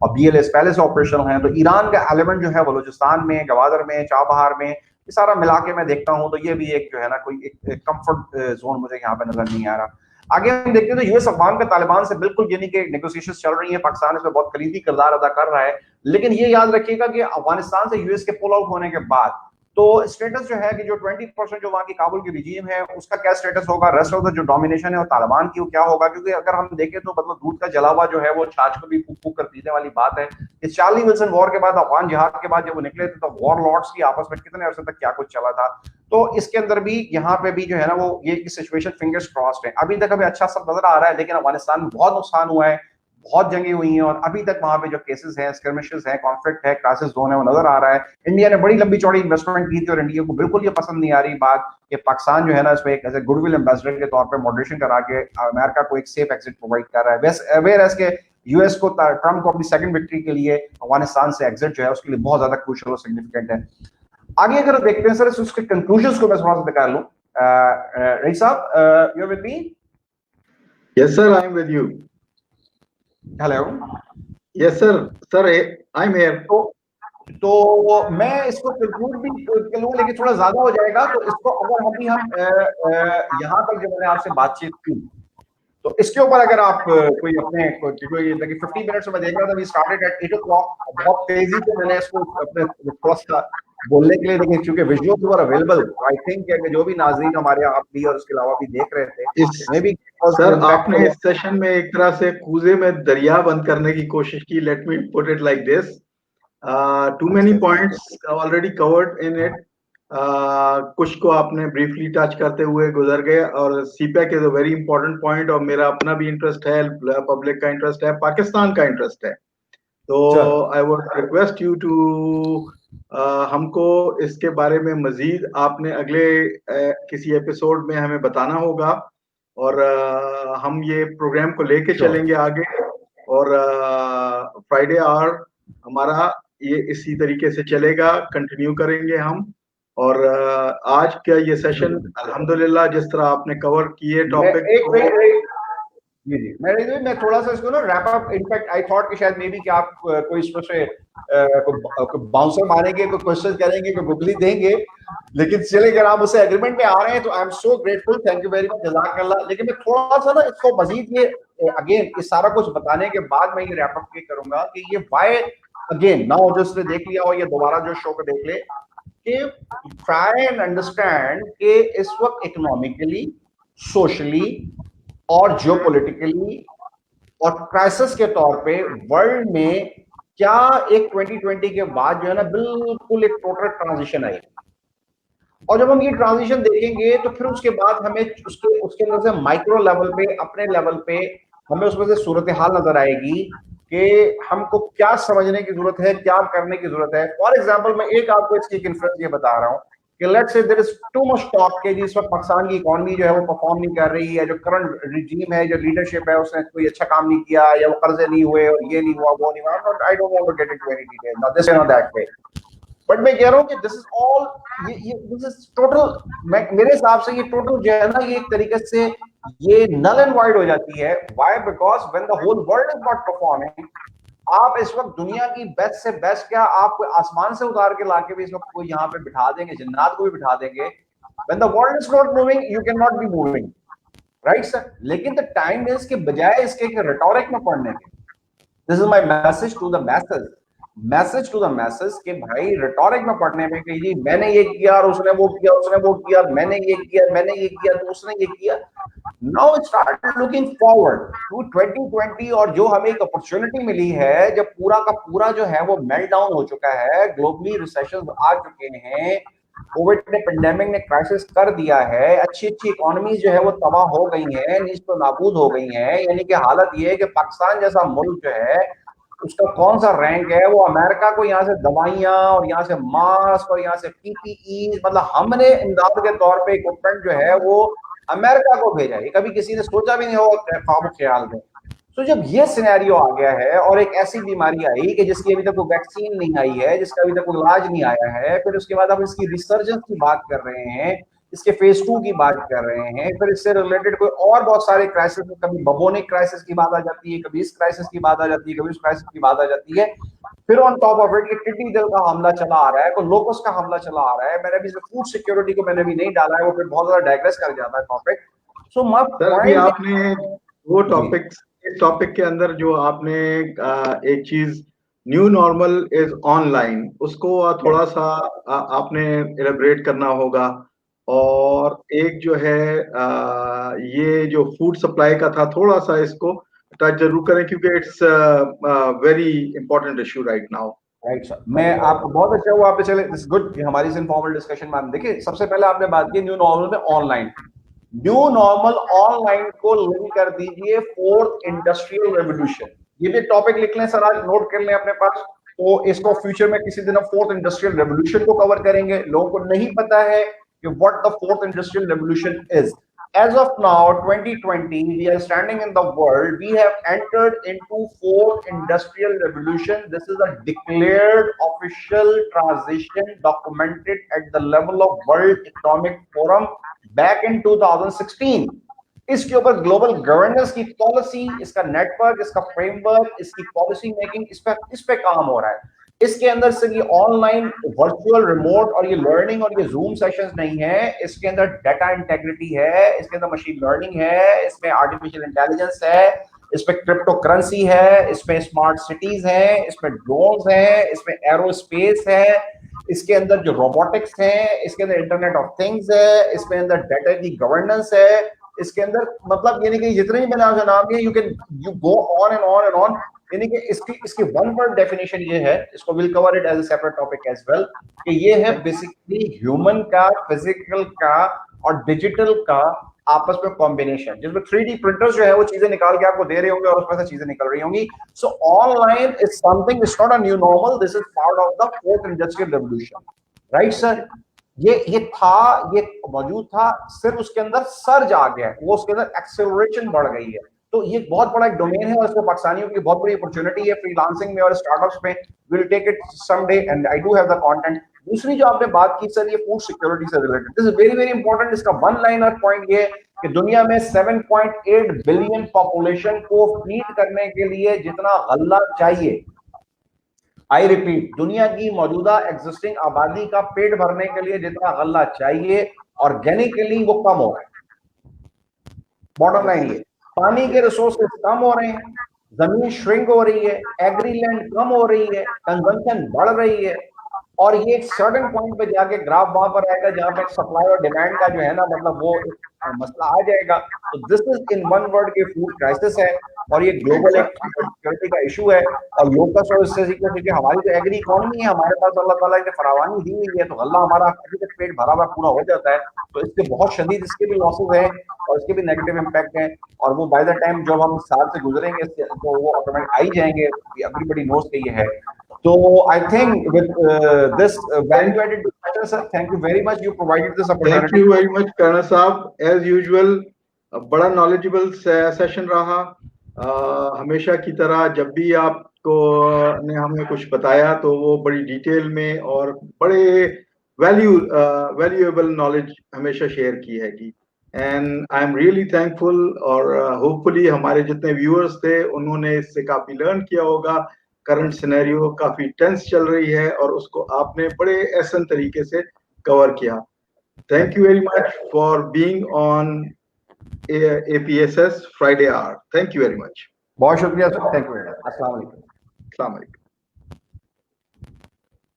और BLS पहले से ऑपरेशनल है। तो ईरान का एलिमेंट जो है बलूचिस्तान में, गवादर में, चाबहार में, ये सारा मिला के मैं देखता हूँ तो ये भी एक जो है ना कोई एक कंफर्ट जोन मुझे यहाँ पे नजर नहीं आ रहा। आगे हम देखते हैं तो यूएस अफगान का तालिबान से बिल्कुल यानी कि नेगोशिएशंस चल रही है, पाकिस्तान इसमें बहुत कलीदी किरदार अदा कर रहा है। लेकिन ये याद रखिएगा कि अफगानिस्तान से यूएस के पुल आउट होने के बाद तो स्टेटस जो है कि जो 20% जो वहाँ की काबुल की रिजीम है उसका क्या स्टेटस होगा, रेस्ट ऑफ द जो डोमिनेशन है और तालिबान की वो क्या होगा। क्योंकि अगर हम देखें तो मतलब दूध का जला हुआ जो है वो छाछ को भी फूक फूक कर पीने वाली बात है। इस चार्ली विल्सन वॉर के बाद, अफगान जिहाद के बाद जब वो निकले थे तो वॉर लॉर्ड्स की आपस में कितने अरसे तक क्या कुछ चला था। तो इसके अंदर भी यहाँ पे भी जो है ना वो ये सिचुएशन फिंगर्स क्रॉस्ड है। अभी तक हमें अच्छा सब नजर आ रहा है लेकिन अफगानिस्तान में बहुत नुकसान हुआ है, बहुत जंगें हुई हैं और अभी तक वहां पे जो केसेस हैं, स्कर्मिशेस हैं, कॉन्फ्लिक्ट है, क्राइसिस जोन है वो नजर आ रहा है। इंडिया ने बड़ी लंबी चौड़ी इन्वेस्टमेंट की थी और इंडिया को बिल्कुल ये पसंद नहीं आ रही बात कि पाकिस्तान जो है ना इसमें एक एज ए गुडविल एम्बेसडर के तौर पे मॉडरेशन करा के अमेरिका को एक सेफ एग्जिट प्रोवाइड कर रहा है। वेयरएज़ के यूएस को, ट्रम्प को अपनी सेकंड विक्ट्री के लिए अफगानिस्तान से एग्जिट जो है उसके लिए बहुत ज्यादा क्रूशियल और सिग्निफिकेंट है। आगे अगर देखते हैं सर उसके कंक्लूजन्स को मैं थोड़ा सा निकाल लूं। Raees sahab, you are with me? Yes sir, I am with you. Hello. Yes sir, I am here. तो मैं इसको कंक्लूड भी करूँ लेकिन थोड़ा ज्यादा हो जाएगा, तो इसको अगर हम यहाँ तक जो मैंने आपसे बातचीत की तो इसके ऊपर अगर आप कोई अपने 50 मिनट्स में देख रहा था, वी स्टार्टेड एट 8 o'clock, बहुत तेजी से मैंने इसको अपने थोड़ा सा बोलने के लिए, लेकिन चूंकि visuals were available, I think कि जो भी नाज़रीन हमारे आप भी और उसके अलावा भी देख रहे थे, मैं भी सर आपने इस सेशन में एक तरह से कूजे में दरिया बंद करने की कोशिश की। Let me put it like this, too many points already covered in it. कुछ को आपने ब्रीफली टच करते हुए गुजर गए और CPEC is a very important point और मेरा अपना भी इंटरेस्ट है, पब्लिक का इंटरेस्ट है, पाकिस्तान का इंटरेस्ट है। तो I would request you to हमको इसके बारे में मजीद आपने अगले किसी एपिसोड में हमें बताना होगा और हम ये प्रोग्राम को लेके चलेंगे आगे और फ्राइडे आवर हमारा ये इसी तरीके से चलेगा, कंटिन्यू करेंगे हम। और आज का ये सेशन अल्हम्दुलिल्लाह जिस तरह आपने कवर किए टॉपिक, मैं थोड़ा सा इसको ना wrap up, in fact I thought कि शायद मे बी कि आप कोई इसमें से बाउंसर मारेंगे, कोई क्वेश्चन करेंगे, कोई गुगली देंगे, लेकिन चले अगर आप उससे एग्रीमेंट में आ रहे हैं तो I am so grateful, thank you very much, जज़ाकल्लाह। लेकिन मैं थोड़ा सा ना इसको मजीद ये अगेन इस सारा कुछ बताने के बाद मैं ये रैप अप ये करूंगा कि ये व्हाई अगेन नाउ जिसने देख लिया हो या दोबारा जो शो को देख ले कि ट्राई एंड अंडरस्टैंड कि इस वक्त इकोनॉमिकली, सोशली और जियोपॉलिटिकली और क्राइसिस के तौर पे वर्ल्ड में क्या एक 2020 के बाद जो है ना बिल्कुल एक टोटल ट्रांजिशन आई। और जब हम ये ट्रांजिशन देखेंगे तो फिर उसके बाद हमें उसके अंदर से माइक्रो लेवल पे, अपने लेवल पे हमें उसमें से सूरत हाल नजर आएगी कि हमको क्या समझने की जरूरत है, क्या करने की जरूरत है। फॉर एग्जाम्पल मैं एक आपको इसकी इन्फ्रेंस ये बता रहा हूँ कि let's say there is too much talk के जिस वक्त पाकिस्तान की इकोनॉमी जो है वो परफॉर्म नहीं कर रही है, जो करंट रिजीम है, जो लीडरशिप है, उसने कोई अच्छा काम नहीं किया या वो कर्जे नहीं हुए और ये नहीं हुआ, वो नहीं हुआ। I don't want to get into any detail, now this is not that way. But मैं कह रहा हूँ कि दिस इज ऑल, ये दिस इज टोटल, मेरे हिसाब से ये टोटल जो है ना, ये एक तरीके से ये नल एंड वाइड हो जाती है। Why? Because when the whole world is not performing, आप इस वक्त दुनिया की बेस्ट से बेस्ट, क्या आप आसमान से उतार के लाके भी इस वक्त कोई यहाँ पे बिठा देंगे, जिन्नात को भी बिठा देंगे। When the world is not moving you can not be moving, right sir? लेकिन द टाइम इज के बजाय इसके रिटोरिक में पढ़ने के, this is my message to the message कि भाई रिटोरिक में पढ़ने में कि जी मैंने ये किया और उसने वो किया, उसने वो किया, मैंने ये किया तो उसने ये किया। Now start looking forward to 2020, और जो हमें एक अपॉर्चुनिटी मिली है, जब पूरा का पूरा जो है वो मेल्ट डाउन हो चुका है, ग्लोबली रिसेशन आ चुके हैं, कोविड ने, पेंडेमिक ने क्राइसिस कर दिया है, अच्छी अच्छी इकोनॉमीज जो है वो तबाह हो गई हैं, नीच तो नाबूद हो गई हैं। यानी कि हालत ये है कि पाकिस्तान जैसा मुल्क जो है उसका कौन सा रैंक है, वो अमेरिका को यहाँ से दवाइयां और यहाँ से मास्क और यहाँ से पीपीई, मतलब हमने इमदाद के तौर पे इक्विपमेंट जो है वो अमेरिका को भेजा है, कभी किसी ने सोचा भी नहीं होगा ख्वाब ख्याल में। तो जब ये सिनेरियो आ गया है और एक ऐसी बीमारी आई कि जिसकी अभी तक कोई वैक्सीन नहीं आई है, जिसका अभी तक कोई इलाज नहीं आया है, फिर उसके बाद आप इसकी रिसर्जेंस की बात कर रहे हैं, इसके फेज 2 की बात कर रहे हैं, फिर इससे रिलेटेड कोई और बहुत सारे क्राइसिस, कभी बबोनिक क्राइसिस की बात आ जाती है, कभी इस क्राइसिस की बात आ जाती है, कभी उस क्राइसिस की बात आ जाती है, फिर ऑन टॉप ऑफ इट टिड्डी दल का हमला चला आ रहा है, कोई लोकस का हमला चला आ रहा है। मैंने अभी फूड सिक्योरिटी को मैंने भी नहीं डाला है, वो फिर बहुत ज्यादा डाइग्रेस कर जाता है टॉपिक। सो माय अभी पॉइंट, आपने वो टॉपिक, इस टॉपिक के अंदर जो आपने एक चीज, न्यू नॉर्मल इज ऑनलाइन, उसको थोड़ा सा आपने इलेबरेट करना होगा। और एक जो है ये जो फूड सप्लाई का था, थोड़ा सा इसको टच जरूर करें, क्योंकि it's very important issue right now. Right sir, मैं आपको बहुत अच्छा हुआ आपने, चले दिस गुड कि हमारी इस इनफॉर्मल डिस्कशन में हम देखिए, सबसे पहले आपने बात की न्यू नॉर्मल में ऑनलाइन, न्यू नॉर्मल ऑनलाइन को लिंक कर दीजिए फोर्थ इंडस्ट्रियल रेवोल्यूशन। ये भी टॉपिक लिख लें सर, आज नोट कर लें अपने पास, तो इसको फ्यूचर में किसी दिन हम फोर्थ इंडस्ट्रियल रेवोल्यूशन को कवर करेंगे। लोगों को नहीं पता है कि what the fourth industrial revolution is. As of now, 2020, we are standing in the world. We have entered into fourth industrial revolution. This is a declared official transition documented at the level of World Economic Forum back in 2016. इसके ऊपर global governance की policy, इसका network, इसका framework, इसकी policy making, इस पे काम हो रहा है। इसके अंदर से ये ऑनलाइन, वर्चुअल, रिमोट और ये लर्निंग और ये जूम सेशंस नहीं है, इसके अंदर डाटा इंटेग्रिटी है, इसके अंदर मशीन लर्निंग है, इसमें आर्टिफिशियल इंटेलिजेंस है, इसमें क्रिप्टो करेंसी है, इसमें स्मार्ट सिटीज है, इसमें ड्रोन्स है, इसमें एरोस्पेस है, इसके अंदर जो रोबोटिक्स है, इसके अंदर इंटरनेट ऑफ थिंग्स है, इसमें अंदर डाटा की गवर्नेंस है, इसके अंदर मतलब यानी कि जितने भी मैंने आपसे नाम लिए, you go on and on and on. यानी कि इसकी वन वर्ड डेफिनेशन ये है, इसको will cover it as a separate topic as well, कि ये है बेसिकली ह्यूमन का, फिजिकल का और डिजिटल का आपस में कॉम्बिनेशन, जिसमें 3D प्रिंटर्स जो है वो चीजें निकाल के आपको दे रहे होंगे और उसमें से चीजें निकल रही होंगी। सो online is something, it's not a new normal, this is part of the fourth industrial revolution, right sir? ये था, ये मौजूद था, सिर्फ उसके अंदर सर्ज आ गया, वो उसके अंदर एक्सेलरेशन बढ़ गई है। तो ये बहुत बड़ा एक डोमेन है और इसमें पाकिस्तानियों की बहुत बड़ी अपॉर्चुनिटी है फ्रीलांसिंग में और स्टार्टअप्स में। Will take it someday and I do have the content. दूसरी जो आपने बात की सर, ये फूड सिक्योरिटी से related, this is very very important. इसका वन लाइनर पॉइंट ये कि दुनिया में 7.8 बिलियन पॉपुलेशन को फीड करने के लिए जितना गल्ला चाहिए, आई रिपीट, दुनिया की मौजूदा एग्जिस्टिंग आबादी का पेट भरने के लिए जितना गल्ला चाहिए, ऑर्गेनिकली वो कम हो रहा है। बॉटम लाइन ये, पानी के रिसोर्सेज कम हो रहे हैं, जमीन श्रिंक हो रही है, एग्रीलैंड कम हो रही है, कंजम्पशन बढ़ रही है, और ये एक सर्टेन पॉइंट पे जाके ग्राफ वहां पर आएगा जहां पे सप्लाई और डिमांड का जो है ना, मतलब वो मसला आ जाएगा। तो this is in one word के फूड क्राइसिस है और ये ग्लोबल एक सिक्योरिटी का इशू है। और लोकस और इससे क्योंकि हमारी जो एग्री इकोनॉमी है, हमारे पास अल्लाह ताला ने फरावानी दी हुई है, तो गल्ला हमारा अभी तक पेट भरा हुआ पूरा हो जाता है। तो इसके बहुत शदीद इसके भी लॉसेज हैं और इसके भी नेगेटिव इम्पैक्ट हैं, और वो बाय द टाइम जब हम साल से गुजरेंगे तो वो ऑटोमेटिक आ ही जाएंगे। एवरीबॉडी नोस कि ये है। So I think with this value-added discussion, sir, thank you very much. You provided this opportunity. Thank you very much, Karna साहब. As usual, बड़ा knowledgeable सेशन रहा। हमेशा की तरह जब भी आप को ने हमें कुछ बताया, तो वो बड़ी डिटेल में और बड़े वैल्यूएबल नॉलेज हमेशा शेयर की है कि, and I am really thankful, और होपफुली हमारे जितने व्यूअर्स थे उन्होंने इससे काफी लर्न किया होगा। करंट सिनेरियो काफी टेंस चल रही है और उसको आपने बड़े एहसन तरीके से कवर किया। Thank you very much for being on APSS Friday hour. Thank you very much. बहुत शुक्रिया sir, thank you very much. अस्सलाम वालेकुम। अस्सलाम वालेकुम।